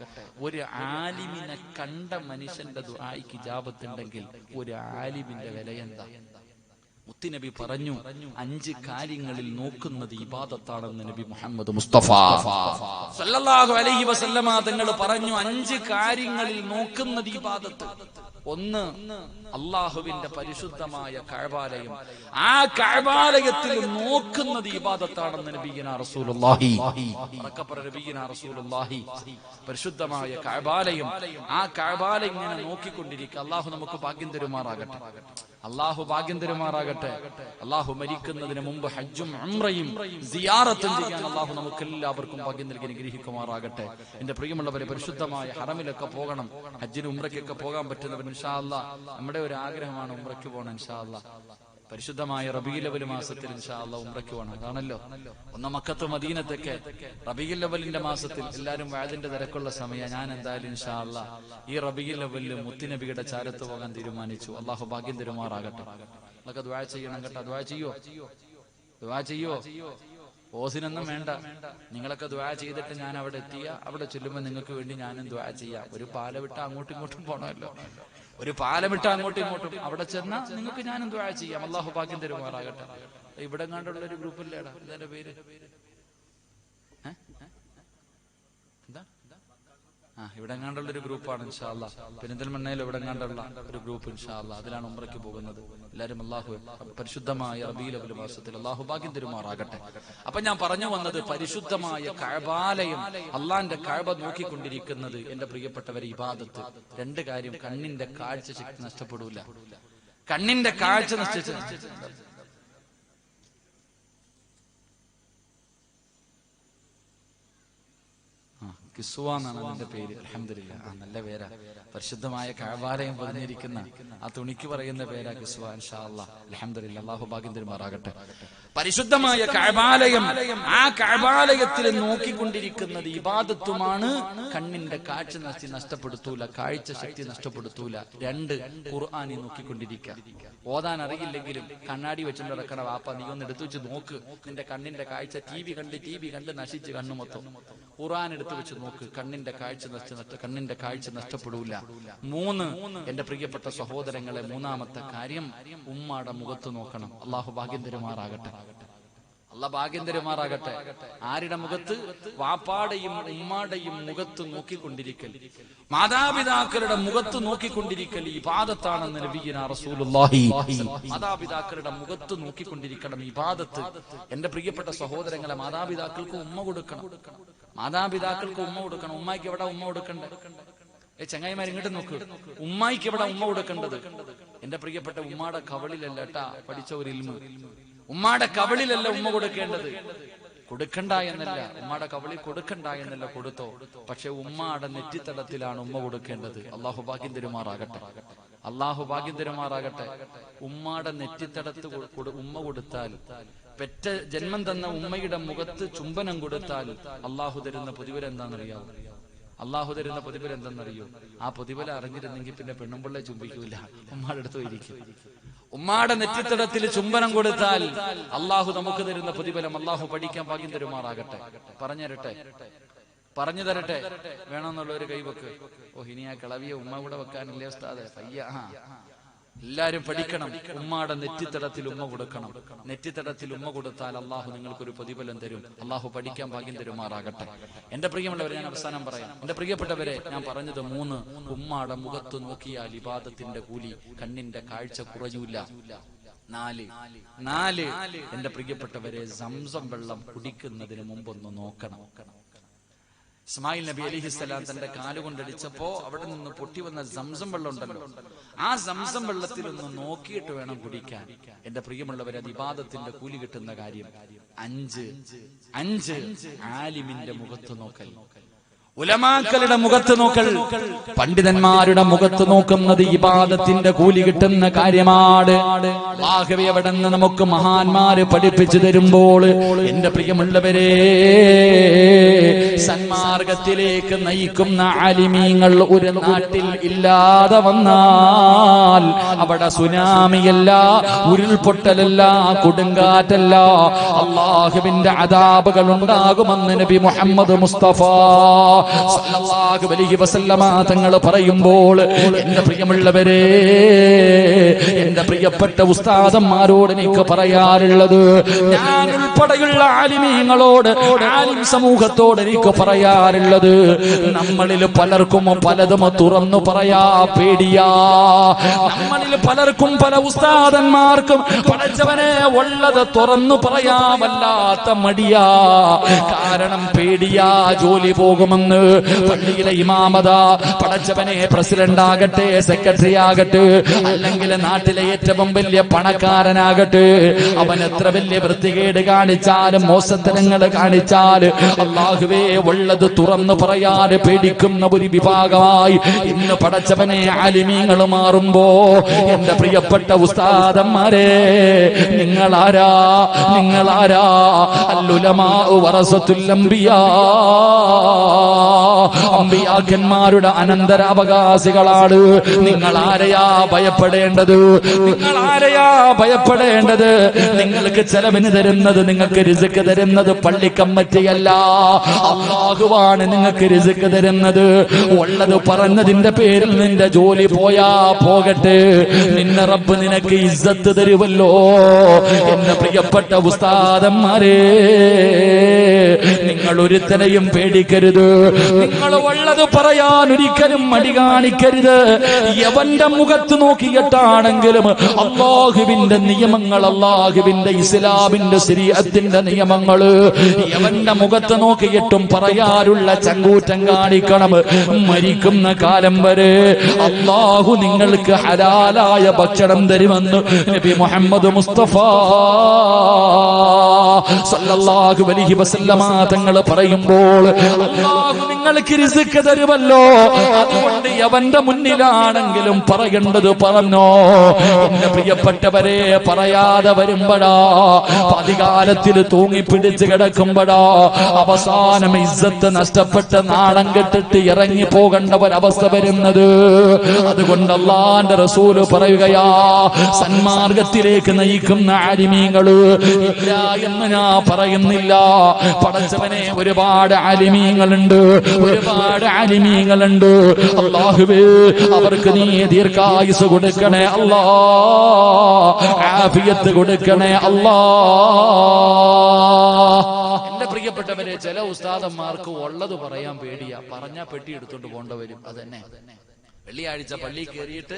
ഒരു ആലിമിനെ കണ്ട മനുഷ്യന്റെ ദുആയ്ക്ക് ഇജാബത്തുണ്ടെങ്കിൽ ഒരു ആലിമിന്റെ വില എന്താ? മുത്തുനബി പറഞ്ഞു, 5 കാര്യങ്ങളിൽ നോക്കുന്നത് ഇബാദത്താണെന്ന് നബി മുഹമ്മദ് മുസ്തഫ സല്ലല്ലാഹു അലൈഹി വസല്ലമ തങ്ങൾ പറഞ്ഞു, 5 കാര്യങ്ങളിൽ നോക്കുന്നത് ഇബാദത്ത്. 1, അല്ലാഹുവിന്റെ പരിശുദ്ധമായ കഅബാലയം. ആ കഅബാലയത്തിൽ നോക്കുന്നത് ഇബാദത്താണെന്ന് നബിയുനാ റസൂലുള്ളാഹി നബിയുനാ റസൂലുള്ളാഹി. പരിശുദ്ധമായ കഅബാലയം, ആ കഅബാലയം ഇങ്ങനെ നോക്കിക്കൊണ്ടിരിക്കുക. അല്ലാഹു നമുക്ക് ഭാഗ്യം തരുമാറാകട്ടെ. അല്ലാഹു ഭാഗ്യം തരുമാറാകട്ടെ. അല്ലാഹു മരിക്കുന്നതിന് മുമ്പ് ഹജ്ജും ഉംറയും സിയാറത്തും ചെയ്യാൻ അല്ലാഹു നമുക്ക് എല്ലാവർക്കും ഭാഗ്യം നൽകി അനുഗ്രഹിക്കുമാറാകട്ടെ. എന്റെ പ്രിയമുള്ളവരെ, പരിശുദ്ധമായ ഹറമിലൊക്കെ പോകണം. ഹജ്ജിനും ഉംറയ്ക്കൊക്കെ പോകാൻ പറ്റുന്നവർ ഇൻഷാ അല്ലാഹ്, നമ്മുടെ ഒരു ആഗ്രഹമാണ് ഉംറയ്ക്ക് പോകണം ഇൻഷാ അല്ലാഹ്. പരിശുദ്ധമായ റബീഉൽ അവ്വൽ മാസത്തിൽ ഇൻഷാ അല്ലാഹ് ഉംറയ്ക്ക് പോകണം. അതാണല്ലോ ഒന്ന് മക്കത്ത് മദീനത്തൊക്കെ റബീഉൽ അവ്വലിന്റെ മാസത്തിൽ എല്ലാവരും വഅദിന്റെ തിരക്കുള്ള സമയം. ഞാൻ എന്തായാലും ഇൻഷാ അല്ലാഹ് ഈ റബീഉൽ അവ്വലിൽ മുത്തുനബിയുടെ ചാരത്ത് പോകാൻ തീരുമാനിച്ചു. അല്ലാഹു ഭാഗ്യം തരുമാറാകട്ടെ. നമുക്ക് ദുആ ചെയ്യണം കേട്ടോ. ദുആ ചെയ്യോ? ഓസിനൊന്നും വേണ്ട. നിങ്ങളൊക്കെ ദുആ ചെയ്തിട്ട് ഞാൻ അവിടെ അവിടെ ചെല്ലുമ്പോൾ നിങ്ങൾക്ക് വേണ്ടി ഞാനും ദുആ ചെയ്യാം. ഒരു പാലവിട്ട് അങ്ങോട്ടും ഇങ്ങോട്ടും പോകണമല്ലോ. അവിടെ ചെന്നാ നിങ്ങൾക്ക് ഞാനും ദുആ ചെയ്യാം. അല്ലാഹു ഭാഗ്യം തരുമാറാകട്ടെ. ഇവിടെ കണ്ടുള്ള ഒരു ഗ്രൂപ്പില്ലേടാ, ഇതിന്റെ പേര് എന്താ? ഇവിടെ കണ്ടുള്ള ഒരു ഗ്രൂപ്പാണ് ഇൻഷാ അല്ലാഹ്. പെരിന്തൽമണ്ണയിൽ ഇവിടെ കണ്ടുള്ള ഒരു ഗ്രൂപ്പ് ഇൻഷാ അല്ലാഹ്. അതിലാണ് ഉംറയ്ക്ക് പോകുന്നത്. എല്ലാവരും അല്ലാഹു പരിശുദ്ധമായ റബീഉൽ അവ്വൽ മാസത്തിൽ അല്ലാഹു ഭാഗ്യം തരുമാറാകട്ടെ. അപ്പൊ ഞാൻ പറഞ്ഞു വന്നത് പരിശുദ്ധമായ കഅബാലയം, അള്ളാന്റെ കഅബ നോക്കിക്കൊണ്ടിരിക്കുന്നത് എന്റെ പ്രിയപ്പെട്ടവരെ ഇബാദത്ത്. രണ്ട് കാര്യം, കണ്ണിന്റെ കാഴ്ച ശക്തി നഷ്ടപ്പെടൂല. കണ്ണിന്റെ കാഴ്ച നശിച്ചു കിസ്വ എന്നാണ് അതിന്റെ പേര്. അൽഹംദുലില്ലാഹ്, നല്ല പേരാ. പരിശുദ്ധമായ കഅബാലയം പറഞ്ഞിരിക്കുന്ന ആ തുണിക്ക് പറയുന്ന പേരാ കിസ്വ. ഇൻഷാ അല്ലാഹ് അൽഹംദുലില്ലാഹ്, അല്ലാഹു ഭാഗ്യം തരുമാറാകട്ടെ. പരിശുദ്ധമായ കഅബാലയം, ആ കഅബാലയത്തിൽ നോക്കിക്കൊണ്ടിരിക്കുന്നത് ഇബാദത്തുമാണ്. കണ്ണിന്റെ കാഴ്ച നഷ്ടപ്പെടുത്തൂല, കാഴ്ച ശക്തി നഷ്ടപ്പെടുത്തൂല. രണ്ട്, ഖുർആനി നോക്കിക്കൊണ്ടിരിക്കുക. ഓതാൻ അറിയില്ലെങ്കിലും കണ്ണാടി വെച്ചുകൊണ്ട് നടക്കണ വാപ്പ, നീ ഒന്ന് എടുത്തു വെച്ച് നോക്ക്. നിന്റെ കണ്ണിന്റെ കാഴ്ച ടി വി കണ്ട് നശിച്ച് കണ്ണു മൊത്തം. ഖുർആൻ എടുത്തു വെച്ച് നോക്ക്, കണ്ണിന്റെ കാഴ്ച നഷ്ടപ്പെടൂല. മൂന്ന്, എന്റെ പ്രിയപ്പെട്ട സഹോദരങ്ങളെ, മൂന്നാമത്തെ കാര്യം ഉമ്മാടെ മുഖത്ത് നോക്കണം. അല്ലാഹു ഭാഗ്യം തരുമാറാകട്ടെ. അല്ലാഹു ഭാഗ്യം തരുമാറാകട്ടെ. ആരുടെ മുഖത്ത്? വാപ്പാടെയും ഉമ്മാടെയും മുഖത്ത് നോക്കിക്കൊണ്ടിരിക്കൽ, മാതാപിതാക്കളുടെ മുഖത്ത് നോക്കിക്കൊണ്ടിരിക്കൽ ഇബാദത്താണെന്ന് നബിയുനാ റസൂലുള്ളാഹി. മാതാപിതാക്കളുടെ മുഖത്ത് നോക്കിക്കൊണ്ടിരിക്കണം ഇബാദത്ത്. എന്റെ പ്രിയപ്പെട്ട സഹോദരങ്ങളെ, മാതാപിതാക്കൾക്ക് ഉമ്മ കൊടുക്കണം. ഉമ്മായിക്ക് എവിടെ ഉമ്മ കൊടുക്കണ്ടേ? ചങ്ങായിമാർ ഇങ്ങോട്ട് നോക്ക്. ഉമ്മായിക്ക് എവിടെ ഉമ്മ കൊടുക്കേണ്ടത്? എന്റെ പ്രിയപ്പെട്ട ഉമ്മാടെ കവളിലല്ല കേട്ടാ പഠിച്ച ഒരു ഇൽമു. ഉമ്മാടെ കവളിലല്ല ഉമ്മ കൊടുക്കേണ്ടത്. കൊടുക്കണ്ട എന്നല്ല, ഉമ്മാടെ കവളിൽ കൊടുക്കണ്ട എന്നല്ല, കൊടുത്തോ. പക്ഷെ ഉമ്മാടെ നെറ്റിത്തടത്തിലാണ് ഉമ്മ കൊടുക്കേണ്ടത്. അല്ലാഹു ഭാഗ്യം തരുമാറാകട്ടെ. ഉമ്മാടെ നെറ്റിത്തടത്ത് ഉമ്മ കൊടുത്താൽ, പെറ്റ ജന്മം തന്ന ഉമ്മയുടെ മുഖത്ത് ചുംബനം കൊടുത്താൽ അള്ളാഹു തരുന്ന പ്രതിഫലം എന്താണെന്നറിയാവോ? ആ പ്രതിഫലം അറിഞ്ഞിരുന്നെങ്കിൽ പിന്നെ പെണ്ണുമ്പിള്ളെ ചുംബിക്കൂല, ഉമ്മാടെ അടുത്ത് ഇരിക്കും. ഉമ്മാടെ നെറ്റിത്തടത്തിൽ ചുംബനം കൊടുത്താൽ അള്ളാഹു നമുക്ക് തരുന്ന പ്രതിഫലം അള്ളാഹു പഠിക്കാൻ ഭാഗ്യം തരുമാറാകട്ടെ. പറഞ്ഞു തരട്ടെ. വേണമെന്നുള്ളവര് കൈവെക്ക്. ഇനി ആ കിളവിയെ ഉമ്മ കൂടെ വെക്കാനില്ലേ ഉസ്താദേ? എല്ലാരും പഠിക്കണം. ഉമ്മാടെ നെറ്റിത്തടത്തിൽ ഉമ്മ കൊടുക്കണം. നെറ്റിത്തടത്തിൽ ഉമ്മ കൊടുത്താൽ അള്ളാഹു നിങ്ങൾക്കൊരു പ്രതിഫലം തരും. അള്ളാഹു പഠിക്കാൻ ഭാഗ്യം തരുമാറാകട്ടെ. എന്റെ പ്രിയമുള്ളവരെ, ഞാൻ അവസാനം പറയാം. എന്റെ പ്രിയപ്പെട്ടവരെ, ഞാൻ പറഞ്ഞത് മൂന്ന്. ഉമ്മാടെ മുഖത്ത് നോക്കിയാൽ ഇബാദത്തിന്റെ കൂലി, കണ്ണിന്റെ കാഴ്ച കുറയൂല. നാല്, എന്റെ പ്രിയപ്പെട്ടവരെ, സംസം വെള്ളം കുടിക്കുന്നതിന് മുമ്പൊന്ന് നോക്കണം. ഇസ്മായിൽ നബി അലൈഹിസ്സലാം തന്റെ കാലുകൊണ്ടടിച്ചപ്പോ അവിടെ നിന്ന് പൊട്ടി വന്ന സംസം വെള്ളം ഉണ്ടല്ലോ, ആ സംസം വെള്ളത്തിൽ ഒന്ന് നോക്കിയിട്ട് വേണം കുടിക്കാൻ. എന്റെ പ്രിയമുള്ളവരെ, അത് ഇബാദത്തിന്റെ കൂലി കിട്ടുന്ന കാര്യം. 5 ആലിമിന്റെ മുഖത്ത് നോക്കൽ, ഉലമാക്കളുടെ മുഖത്ത് നോക്കൽ, പണ്ഡിതന്മാരുടെ മുഖത്ത് നോക്കുന്നത് ഇബാദത്തിന്റെ കൂലി കിട്ടുന്ന കാര്യമാണ്. അല്ലാഹുവേ, അവിടെ നിന്ന് നമുക്ക് മഹാന്മാര് പഠിപ്പിച്ചു തരുമ്പോൾ എന്റെ പ്രിയമുള്ളവരെ, സന്മാർഗത്തിലേക്ക് നയിക്കുന്ന ആലിമീങ്ങൾ ഒരു നാട്ടിൽ ഇല്ലാതെ വന്നാൽ അവിടെ സുനാമിയല്ല, ഉരുൾപൊട്ടലല്ല, കൊടുങ്കാറ്റല്ല, അല്ലാഹുവിന്റെ അദാബുകൾ ഉണ്ടാകുമെന്ന് നബി മുഹമ്മദ് മുസ്തഫ സല്ലല്ലാഹു അലൈഹി വസല്ലമ തങ്ങൾ പറയുമ്പോൾ എന്റെ പ്രിയമുള്ളവരെ, എന്റെ പ്രിയപ്പെട്ട ഉസ്താദന്മാരോട് എനിക്ക് പറയാറുള്ളത്, ഞാൻ ഉൾപ്പെടെയുള്ള ആലിമീങ്ങളോട്, ആലിം സമൂഹത്തോട് എനിക്ക് പറയാറുള്ളത്, നമ്മളിൽ പലർക്കും പലതും തുറന്നു പറയാ പേടിയാ. നമ്മളിൽ പലർക്കും, പല ഉസ്താദന്മാർക്കും പഠിച്ചവനെ ഉള്ളത് തുറന്നു പറയാ വല്ലാത്ത മടിയാ. കാരണം പേടിയാ, ജോലി പോകുമെന്ന്, നിന്ന് പള്ളിയിലെ ഇമാമത, പടച്ചവനെ പ്രസിഡന്റ് ആകട്ടെ, സെക്രട്ടറി ആകട്ടെ, അല്ലെങ്കിൽ നാട്ടിലെ ഏറ്റവും വലിയ പണക്കാരനാകട്ടെ, അവൻ എത്ര വലിയ വൃത്തികേട് കാണിച്ചാലും മോശത്തരങ്ങൾ കാണിച്ചാൽ അല്ലാഹുവേ ഉള്ളത് തുറന്നു പറയാൻ പേടിക്കുന്ന ഒരു വിഭാഗമായി ഇന്ന് പടച്ചവനെ ആലിമീങ്ങൾ മാറുമ്പോ, എന്റെ പ്രിയപ്പെട്ട ഉസ്താദന്മാരെ, നിങ്ങളാരാ? അല്ലുലമാഉ വറസത്തുൽ അംബിയാ, അമ്പിയാക്കന്മാരുടെ അനന്തരാവകാശികളാണ്. നിങ്ങൾ ആരെയാ ഭയപ്പെടേണ്ടത്? നിങ്ങൾക്ക് ചെലവിന് തരുന്നത്, നിങ്ങൾക്ക് റിസ്ക് തരുന്നത് പള്ളി കമ്മിറ്റിയല്ല, അല്ലാഹുവാണ് നിങ്ങൾക്ക് റിസ്ക് തരുന്നത്. ഉള്ളത് പറഞ്ഞതിന്റെ പേരിൽ നിന്റെ ജോലി പോയാ പോകട്ടെ, നിന്നെ റബ്ബ് നിനക്ക് ഇസ്സത്ത് തരുമല്ലോ. എന്റെ പ്രിയപ്പെട്ട ഉസ്താദന്മാരെ, നിങ്ങൾ ഒരുത്തനെയും പേടിക്കരുത്. നിങ്ങൾ ഉള്ളത് പറയാൻ ഒരിക്കലും മടി കാണിക്കരുത്. യവന്റെ മുഖത്ത് നോക്കിയിട്ടാണെങ്കിലും അല്ലാഹുവിന്റെ നിയമങ്ങൾ, അല്ലാഹുവിന്റെ ഇസ്ലാമിന്റെ ശരീഅത്തിന്റെ നിയമങ്ങൾ യവന്റെ മുഖത്ത് നോക്കിയിട്ടും പറയാനുള്ള ചങ്കൂറ്റം കാണിക്കണം. മരിക്കുന്ന കാലം വരെ അല്ലാഹു നിങ്ങൾക്ക് ഹലാലായ ഭക്ഷണം തരുമെന്ന് നബി മുഹമ്മദ് മുസ്തഫ സല്ലല്ലാഹു അലൈഹി വസല്ലമ തങ്ങൾ പറയുമ്പോൾ അല്ലാഹു നിങ്ങൾക്ക് റിസ്ക് തരുമല്ലോ. അതുകൊണ്ട് യവന്റെ മുന്നിലാണെങ്കിലും പറയേണ്ടത് പറഞ്ഞോ. എന്റെ പ്രിയപ്പെട്ടവരെ, പറയാതെ വരുമ്പോഴാ, പതികാലത്തിൽ തൂങ്ങിപ്പിടിച്ച് കിടക്കുമ്പോഴാ അവസാനം ഇസ്സത്ത് നഷ്ടപ്പെട്ട് നാണം കെട്ടിട്ട് ഇറങ്ങി പോകേണ്ട ഒരവസ്ഥ വരുന്നത്. അതുകൊണ്ട് അല്ലാഹുവിന്റെ റസൂല് പറയുകയാ, സന്മാർഗത്തിലേക്ക് നയിക്കുന്ന ആലിമീങ്ങള് ഇല്ല എന്ന് ഞാൻ പറയുന്നില്ല. പടച്ചവനെ, ഒരുപാട് ആലിമീങ്ങളുണ്ട്. അല്ലാഹുവേ, അവർക്ക് നീ ദീർഘായുസ് കൊടുക്കണേ അല്ലാ, ആഫിയത്ത് കൊടുക്കണേ അല്ലാ. എന്റെ പ്രിയപ്പെട്ടവരെ, ചില ഉസ്താദന്മാർക്ക് ഉള്ളത് പറയാൻ പേടിയാ, പറഞ്ഞാ പെട്ടി എടുത്തോണ്ട് പോണ്ടവരും. അതന്നെ വെള്ളിയാഴ്ച പള്ളി കയറിയിട്ട്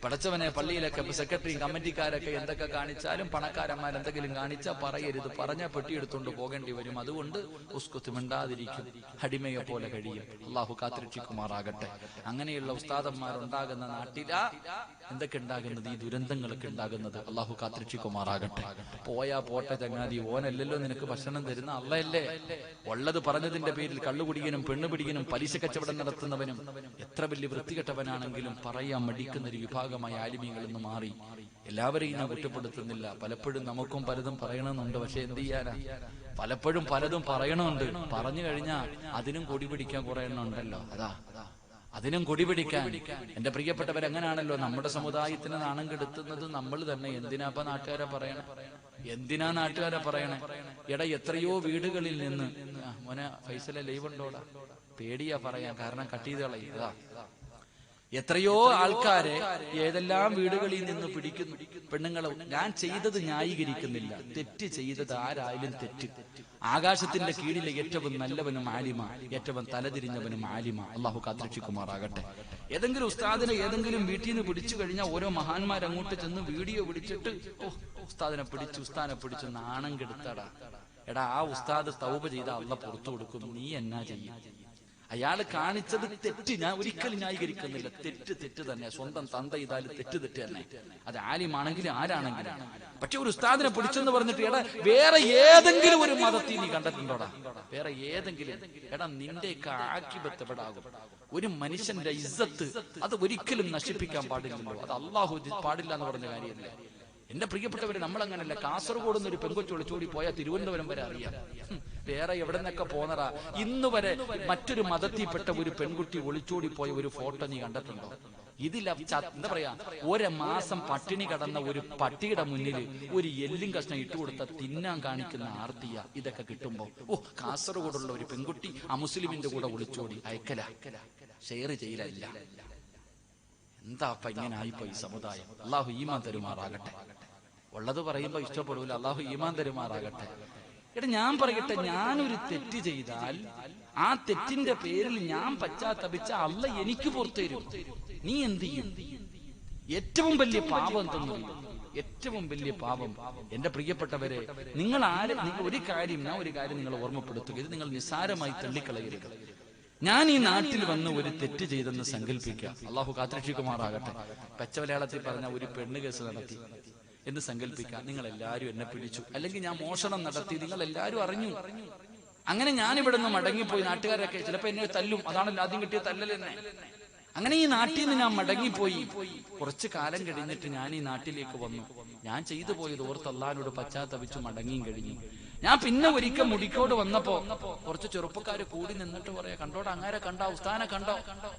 പടച്ചവനെ, പള്ളിയിലൊക്കെ സെക്രട്ടറിയും കമ്മിറ്റിക്കാരൊക്കെ എന്തൊക്കെ കാണിച്ചാലും, പണക്കാരന്മാർ എന്തെങ്കിലും കാണിച്ചാൽ പറയരുത്, പറഞ്ഞ പെട്ടി എടുത്തുകൊണ്ട് പോകേണ്ടി വരും. അതുകൊണ്ട് ഉസ്കുത്ത് മിണ്ടാതിരിക്കും, അടിമയെ പോലെ കഴിയും. അള്ളാഹു കാത്തിരക്ഷിക്കുമാറാകട്ടെ. അങ്ങനെയുള്ള ഉസ്താദന്മാരുണ്ടാകുന്ന നാട്ടിലാ എന്തൊക്കെ ഉണ്ടാകുന്നത്? ഈ ദുരന്തങ്ങളൊക്കെ ഉണ്ടാകുന്നത്. അള്ളാഹു കാത്തിരക്ഷിക്കുമാറാകട്ടെ. പോയാ പോട്ടെ ചങ്ങാതി, ഓനല്ലല്ലോ നിനക്ക് ഭക്ഷണം തരുന്ന, അള്ളയല്ലേ. ഉള്ളത് പറഞ്ഞതിന്റെ പേരിൽ കള്ളുകുടിയനും പെണ്ണുപിടിക്കനും പലിശ കച്ചവടം നടത്തുന്നവനും എത്ര വലിയ വൃത്തികെട്ടവനാണെങ്കിലും പറയാൻ മടിക്കുന്ന ഒരു വിഭാഗമായ ആലിമീങ്ങളിൽ നിന്ന് മാറി. എല്ലാവരെയും ഞാൻ കുറ്റപ്പെടുത്തുന്നില്ല. പലപ്പോഴും നമുക്കും പലതും പറയണമെന്നുണ്ട്. പക്ഷെ എന്ത് ചെയ്യാനാ, പലപ്പോഴും പലതും പറയണമെന്നുണ്ട്. പറഞ്ഞു കഴിഞ്ഞാൽ അതിനും കൊടി പിടിക്കാൻ കുറെ എണ്ണം ഉണ്ടല്ലോ. അതിനും കൊടി പിടിക്കാൻ. എന്റെ പ്രിയപ്പെട്ടവരെങ്ങനാണല്ലോ നമ്മുടെ സമുദായത്തിന് നാണം കെടുത്തുന്നത് നമ്മൾ തന്നെ. എന്തിനാ നാട്ടുകാരെ പറയണേ? എടാ, എത്രയോ വീടുകളിൽ നിന്ന്, മോനെ ഫൈസലെ ലൈവ് ഉണ്ടോടാ, പേടിയാ പറയാൻ, കാരണം കട്ട് ചെയ്ത് കളയും. എത്രയോ ആൾക്കാരെ ഏതെല്ലാം വീടുകളിൽ നിന്ന് പിടിക്കുന്നു പെണ്ണുങ്ങളെ. ഞാൻ ചെയ്തത് ന്യായീകരിക്കുന്നില്ല, തെറ്റ് ചെയ്തത് ആരായാലും തെറ്റ്. ആകാശത്തിന്റെ കീഴിലെ ഏറ്റവും നല്ലവനും ആലിമ, ഏറ്റവും തലതിരിഞ്ഞവനും ആലിമ. അള്ളാഹു കാത്തിരക്ഷിക്കുമാറാകട്ടെ. ഏതെങ്കിലും ഉസ്താദിനെ ഏതെങ്കിലും വീട്ടിൽ നിന്ന് പിടിച്ചു കഴിഞ്ഞാൽ ഓരോ മഹാന്മാർ അങ്ങോട്ട് ചെന്ന് വീഡിയോ പിടിച്ചിട്ട് ഉസ്താദിനെ പിടിച്ചു നാണം കെടുത്തടാ. എടാ, ആ ഉസ്താദ് തൗബ ചെയ്ത അള്ളാഹ് പുറത്തു കൊടുക്കും. നീ എന്നാ ചെയ്യും? അയാൾ കാണിച്ചത് തെറ്റ്, ഞാൻ ഒരിക്കലും ന്യായീകരിക്കുന്നില്ല. തെറ്റ് തന്നെ. സ്വന്തം തന്ത ചെയ്താലും തെറ്റ് തന്നെ. അത് ആലിമാണെങ്കിലും ആരാണെങ്കിലും. പക്ഷെ ഒരു ഉസ്താദിനെ പിടിച്ചെന്ന് പറഞ്ഞിട്ട്, എടാ, വേറെ ഏതെങ്കിലും ഒരു മതത്തിൽ നീ കണ്ടിട്ടുണ്ടോടാ? വേറെ ഏതെങ്കിലും? എടാ, നിന്റെയൊക്കെ ആക്കിബത്ത് എവിടാകും? ഒരു മനുഷ്യന്റെ ഇസ്സത്ത് അത് ഒരിക്കലും നശിപ്പിക്കാൻ പാടില്ലല്ലോ. അത് അള്ളാഹു പാടില്ല എന്ന് പറഞ്ഞ കാര്യമില്ല. എന്റെ പ്രിയപ്പെട്ടവര്, നമ്മളങ്ങനല്ല. കാസർഗോഡ് നിന്ന് ഒരു പെൺകൊച്ചു ഒളിച്ചോടി പോയാൽ തിരുവനന്തപുരം വരെ അറിയാം. വേറെ എവിടെ നിന്നൊക്കെ പോന്നറാ. ഇന്ന് വരെ മറ്റൊരു മതത്തിൽപ്പെട്ട ഒരു പെൺകുട്ടി ഒളിച്ചോടി പോയ ഒരു ഫോട്ടോ നീ കണ്ടിട്ടുണ്ടോ? ഇതിൽ എന്താ പറയാ, ഒരു മാസം പട്ടിണി കടന്ന ഒരു പട്ടിയുടെ മുന്നിൽ ഒരു എല്ലും കഷ്ണം ഇട്ടുകൊടുത്ത തിന്നാൻ കാണിക്കുന്ന ആർത്തിയ ഇതൊക്കെ കിട്ടുമ്പോ, കാസർഗോഡുള്ള ഒരു പെൺകുട്ടി അമുസ്ലിമിന്റെ കൂടെ ഒളിച്ചോടി, അയക്കല, ഷെയർ ചെയ്യലില്ല. എന്താ ഇങ്ങനെ ആയിപ്പോ ഈ സമുദായം? അള്ളാഹു ഈമാൻ തരുമാറാകട്ടെ. ഉള്ളത് പറയുമ്പോ ഇഷ്ടപ്പെടൂല. അള്ളാഹു ഈമാൻ തരുമാറാകട്ടെ. എടാ, ഞാൻ പറയട്ടെ, ഞാനൊരു തെറ്റ് ചെയ്താൽ ആ തെറ്റിന്റെ പേരിൽ ഞാൻ പശ്ചാത്തപിച്ച അള്ളാഹ് എനിക്ക് പുറത്തു തരും. നീ എന്ത് ചെയ്യും? ഏറ്റവും വലിയ പാപം എന്തെന്നറിയോ? ഏറ്റവും വലിയ പാപം, എന്റെ പ്രിയപ്പെട്ടവരെ, നിങ്ങൾ ഒരു കാര്യം നിങ്ങൾ ഓർമ്മപ്പെടുത്തുക. ഇത് നിങ്ങൾ നിസ്സാരമായി തള്ളിക്കളയരുത്. ഞാൻ ഈ നാട്ടിൽ വന്ന് ഒരു തെറ്റ് ചെയ്തെന്ന് സങ്കല്പിക്കുക, അള്ളാഹു കാത്തുരക്ഷിക്കുമാറാകട്ടെ. പച്ച മലയാളത്തിൽ പറഞ്ഞ ഒരു പെണ്ണ് കേസ് നടത്തി എന്ന് സങ്കല്പിക്കുക. നിങ്ങൾ എല്ലാവരും എന്നെ പിടിച്ചു, അല്ലെങ്കിൽ ഞാൻ മോഷണം നടത്തി, നിങ്ങൾ എല്ലാവരും അറിഞ്ഞു. അങ്ങനെ ഞാൻ ഇവിടെ നിന്ന് മടങ്ങിപ്പോയി. നാട്ടുകാരൊക്കെ ചിലപ്പോ എന്നെ തല്ലും, അതാണല്ലോ ആദ്യം കിട്ടിയ തല്ലലെന്നെ. അങ്ങനെ ഈ നാട്ടിൽ നിന്ന് ഞാൻ മടങ്ങിപ്പോയി. കുറച്ചു കാലം കഴിഞ്ഞിട്ട് ഞാൻ ഈ നാട്ടിലേക്ക് വന്നു. ഞാൻ ചെയ്തു പോയത് ഓർത്ത് അള്ളാഹിനോട് പശ്ചാത്തപിച്ചു മടങ്ങിയും കഴിഞ്ഞു. ഞാൻ പിന്നെ ഒരിക്കൽ മുടിക്കോട് വന്നപ്പോ കുറച്ച് ചെറുപ്പക്കാര് കൂടി നിന്നിട്ട് പറയാ, കണ്ടോടാ അങ്ങാരെ കണ്ടോ, ഉസ്താനെ കണ്ടോ,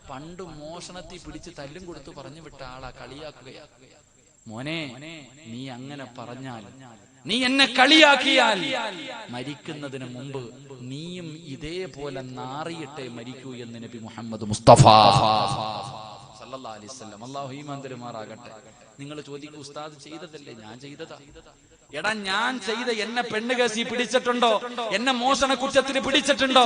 പണ്ട് മോഷണത്തിൽ പിടിച്ച് തല്ലും കൊടുത്ത് പറഞ്ഞു വിട്ട ആളാ, കളിയാക്കുകയാ. മോനെ, നീ അങ്ങനെ പറഞ്ഞാൽ, നീ എന്നെ കളിയാക്കിയാൽ മരിക്കുന്നതിന് മുമ്പ് നീയും ഇതേപോലെ നാറിയിട്ടേ മരിക്കൂ എന്ന് നബി മുഹമ്മദ് മുസ്തഫ സല്ലല്ലാഹു അലൈഹി വസല്ലം. അല്ലാഹു ഈമാൻ തരുമാറാകട്ടെ. നിങ്ങൾ ചോദിക്കൂ, ഉസ്താദ് ചെയ്തതല്ലേ? ഞാൻ ചെയ്തതാ. എടാ, ഞാൻ ചെയ്ത എന്നെ പെണ്ണുകേസി പിടിച്ചിട്ടുണ്ടോ? എന്നെ മോഷണ കുറ്റത്തിന് പിടിച്ചിട്ടുണ്ടോ?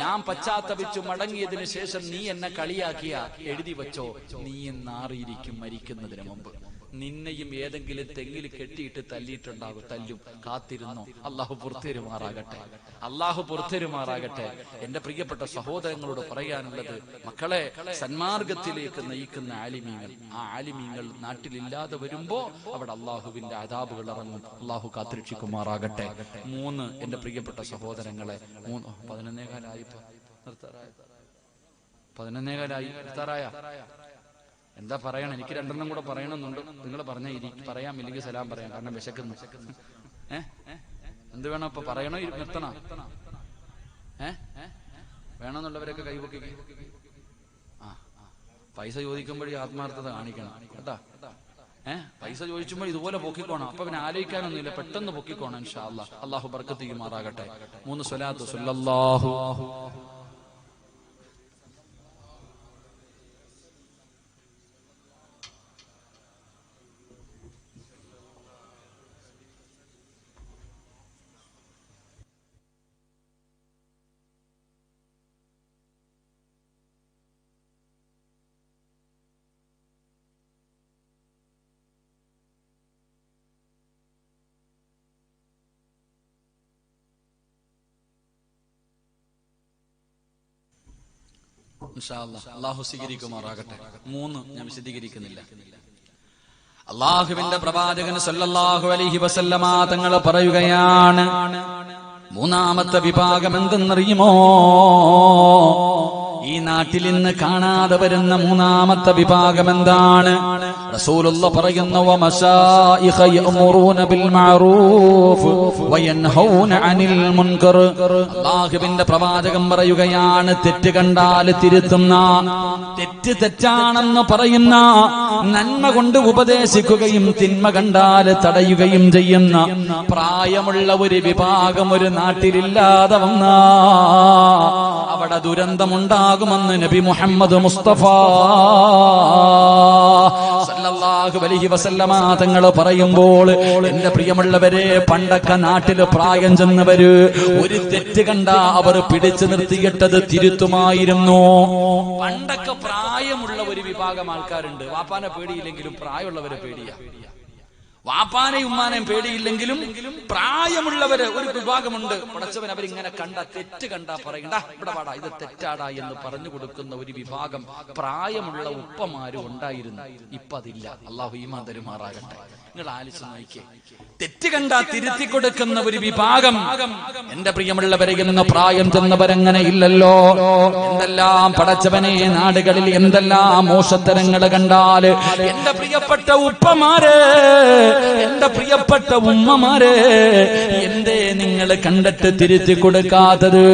ഞാൻ പശ്ചാത്തപിച്ചു മടങ്ങിയതിനു ശേഷം നീ എന്നെ കളിയാക്കിയ എഴുതി വെച്ചോ, നീ നാറിയിരിക്കും മരിക്കുന്നതിന് മുമ്പ്. നിന്നെയും ഏതെങ്കിലും തെങ്ങിൽ കെട്ടിയിട്ട് തല്ലിയിട്ടുണ്ടാകും, തല്ലും. കാത്തിരുന്നോ? അള്ളാഹു പുറത്തേരുമാറാകട്ടെ, അള്ളാഹു പുറത്തേരുമാറാകട്ടെ. എന്റെ പ്രിയപ്പെട്ട സഹോദരങ്ങളോട് പറയാനുള്ളത്, മക്കളെ, സന്മാർഗത്തിലേക്ക് നയിക്കുന്ന ആലിമീങ്ങൾ, ആ ആലിമീങ്ങൾ നാട്ടിലില്ലാതെ വരുമ്പോ അവിടെ അള്ളാഹുവിന്റെ അദാബുകൾ ഇറങ്ങും. അള്ളാഹു കാത്തിരക്ഷിക്കുമാറാകട്ടെ. 3, എന്റെ പ്രിയപ്പെട്ട സഹോദരങ്ങളെ, 11 കാലായിപ്പോ നിർത്താറായ 11 നിർത്താറായ എന്താ പറയണം? എനിക്ക് 2 കൂടെ പറയണമെന്നുണ്ട്. നിങ്ങൾ പറഞ്ഞ പറയാം, ഇല്ലെങ്കിൽ സലാം പറയാം, കാരണം വിശക്കുന്നു. എന്ത് വേണം ഇപ്പൊ? പറയണോ നിർത്തണോ? വേണമെന്നുള്ളവരൊക്കെ കൈപൊക്കി. പൈസ ചോദിക്കുമ്പോഴേ ആത്മാർത്ഥത കാണിക്കണം കേട്ടാ. പൈസ ചോദിച്ചുമ്പോൾ ഇതുപോലെ പൊക്കിക്കോണം. അപ്പൊ പിന്നെ ആലോചിക്കാനൊന്നുമില്ല, പെട്ടെന്ന് പൊക്കിക്കോണം. ഇൻഷാ അല്ലാഹ്. അള്ളാഹു ബർക്കത്ത് ചെയ്യുമാറാകട്ടെ. 3 സ്വലാത്ത് സല്ലല്ലാഹു അള്ളാഹു സ്വീകരിക്കുമാറാകട്ടെ. 3 ഞാൻ വിശദീകരിക്കുന്നില്ല. അള്ളാഹുവിന്റെ പ്രവാചകൻ സല്ലല്ലാഹു അലൈഹി വസല്ലമ തങ്ങൾ പറയുകയാണ്, 3ാമത്തെ വിഭാഗം എന്തെന്നറിയുമോ? ഈ നാട്ടിൽ ഇന്ന് കാണാതെ വരുന്ന 3ാമത്തെ വിഭാഗം എന്താണ്? റസൂലുള്ളാഹി പറയുന്നു, വമശായിഖ യഅ്മുറൂന ബിൽ മഅറൂഫ് വയൻഹൗന അനിൽ മുൻകർ. അല്ലാഹുവിന്റെ പ്രവാചകൻ പറയുകയാണ്, തെറ്റ് കണ്ടാൽ തിരുത്തുന്ന, തെറ്റ് തെറ്റാണെന്ന് പറയുന്ന, നന്മ കൊണ്ട് ഉപദേശിക്കുകയും തിന്മ കണ്ടാൽ തടയുകയും ചെയ്യുന്ന പ്രായമുള്ള ഒരു വിഭാഗം ഒരു നാട്ടിലില്ലാതെ വന്നാ അവിടെ ദുരന്തമുണ്ടാകുമെന്ന് നബി മുഹമ്മദ് മുസ്തഫ സല്ലല്ലാഹു അലൈഹി വസല്ലമ തങ്ങൾ പറയുമ്പോൾ, എന്റെ പ്രിയമുള്ളവരെ, പണ്ടൊക്കെ നാട്ടില് പ്രായം ചെന്നവര് ഒരു തെറ്റ് കണ്ട അവർ പിടിച്ചു നിർത്തിയിട്ടത് തിരുത്തുമായിരുന്നു. പണ്ടൊക്കെ പ്രായമുള്ള ഒരു വിഭാഗം ആൾക്കാരുണ്ട്. വാപ്പാനെ പേടിയില്ലെങ്കിലും പ്രായമുള്ളവരെ പേടിയാ. വാപ്പാനെയും ഉമ്മാനെയും പേടിയില്ലെങ്കിലും പ്രായമുള്ളവര് ഒരു വിഭാഗമുണ്ട്. പടച്ചവൻ അവരിങ്ങനെ കണ്ട, തെറ്റ് കണ്ടാ പറയണ്ട, ഇവിടെ വാടാ, ഇത് തെറ്റാടാ എന്ന് പറഞ്ഞു കൊടുക്കുന്ന ഒരു വിഭാഗം പ്രായമുള്ള ഉപ്പമാരും ഉണ്ടായിരുന്നു. ഇപ്പൊ അതില്ല. അള്ളാഹു ഈമാൻ തരുമാറാകട്ടെ. നിങ്ങൾ ആലോചിച്ച് നോക്കിയേ, തെറ്റ് കണ്ടാ തിരുത്തി കൊടുക്കുന്ന ഒരു വിഭാഗം. എന്റെ പ്രിയമുള്ളവരെ, ഇന്ന് പ്രായം ചെന്നവരങ്ങനെ ഇല്ലല്ലോ. എന്തെല്ലാം പടച്ചവനെ നാടുകളിൽ എന്തെല്ലാം മോശത്തരങ്ങൾ കണ്ടാല്, എന്റെ പ്രിയപ്പെട്ട ഉപ്പമാരെ, എന്റെ പ്രിയപ്പെട്ട ഉമ്മമാരെ, എന്തേ നിങ്ങൾ കണ്ടിട്ട് തിരുത്തി കൊടുക്കാത്തത്?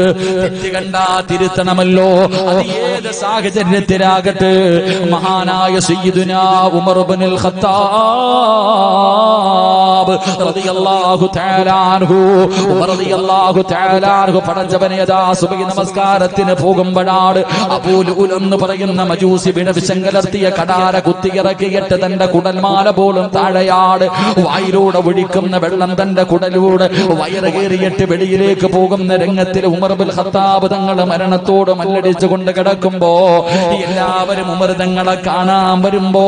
തെറ്റ് കണ്ടാ തിരുത്തണമല്ലോ. അത് ഏത് സാഹചര്യത്തിലാകട്ടെ. മഹാനായ സയ്യിദുനാ ഉമർ ഇബ്നുൽ ഖത്താബ് റളിയല്ലാഹു തആല അൻഹു, ഉമർ റളിയല്ലാഹു തആല അൻഹു പടച്ചവനെ സുബഹി നമസ്കാരത്തിന് പോകുമ്പോഴാണ് അബൂ ലുഅൽ എന്ന് പറയുന്ന മജൂസി വിഷങ്കലർത്തിയ കടാര കുത്തിയിറക്കിയിട്ട് തന്റെ കുടൽമാല പോലും താഴെയാണ്. വായിലൂടെ ഒഴിക്കുന്ന വെള്ളം തന്റെ കുടലൂടെ വയറ് കയറിയിട്ട് വെളിയിലേക്ക് പോകുന്ന രംഗത്തിൽ ഉമർ ഇബ്നുൽ ഖത്താബ് തങ്ങൾ മരണത്തോട് മല്ലടിച്ചു കൊണ്ട് കിടക്കുമ്പോ എല്ലാവരും ഉമർ തങ്ങളെ കാണാൻ വരുമ്പോ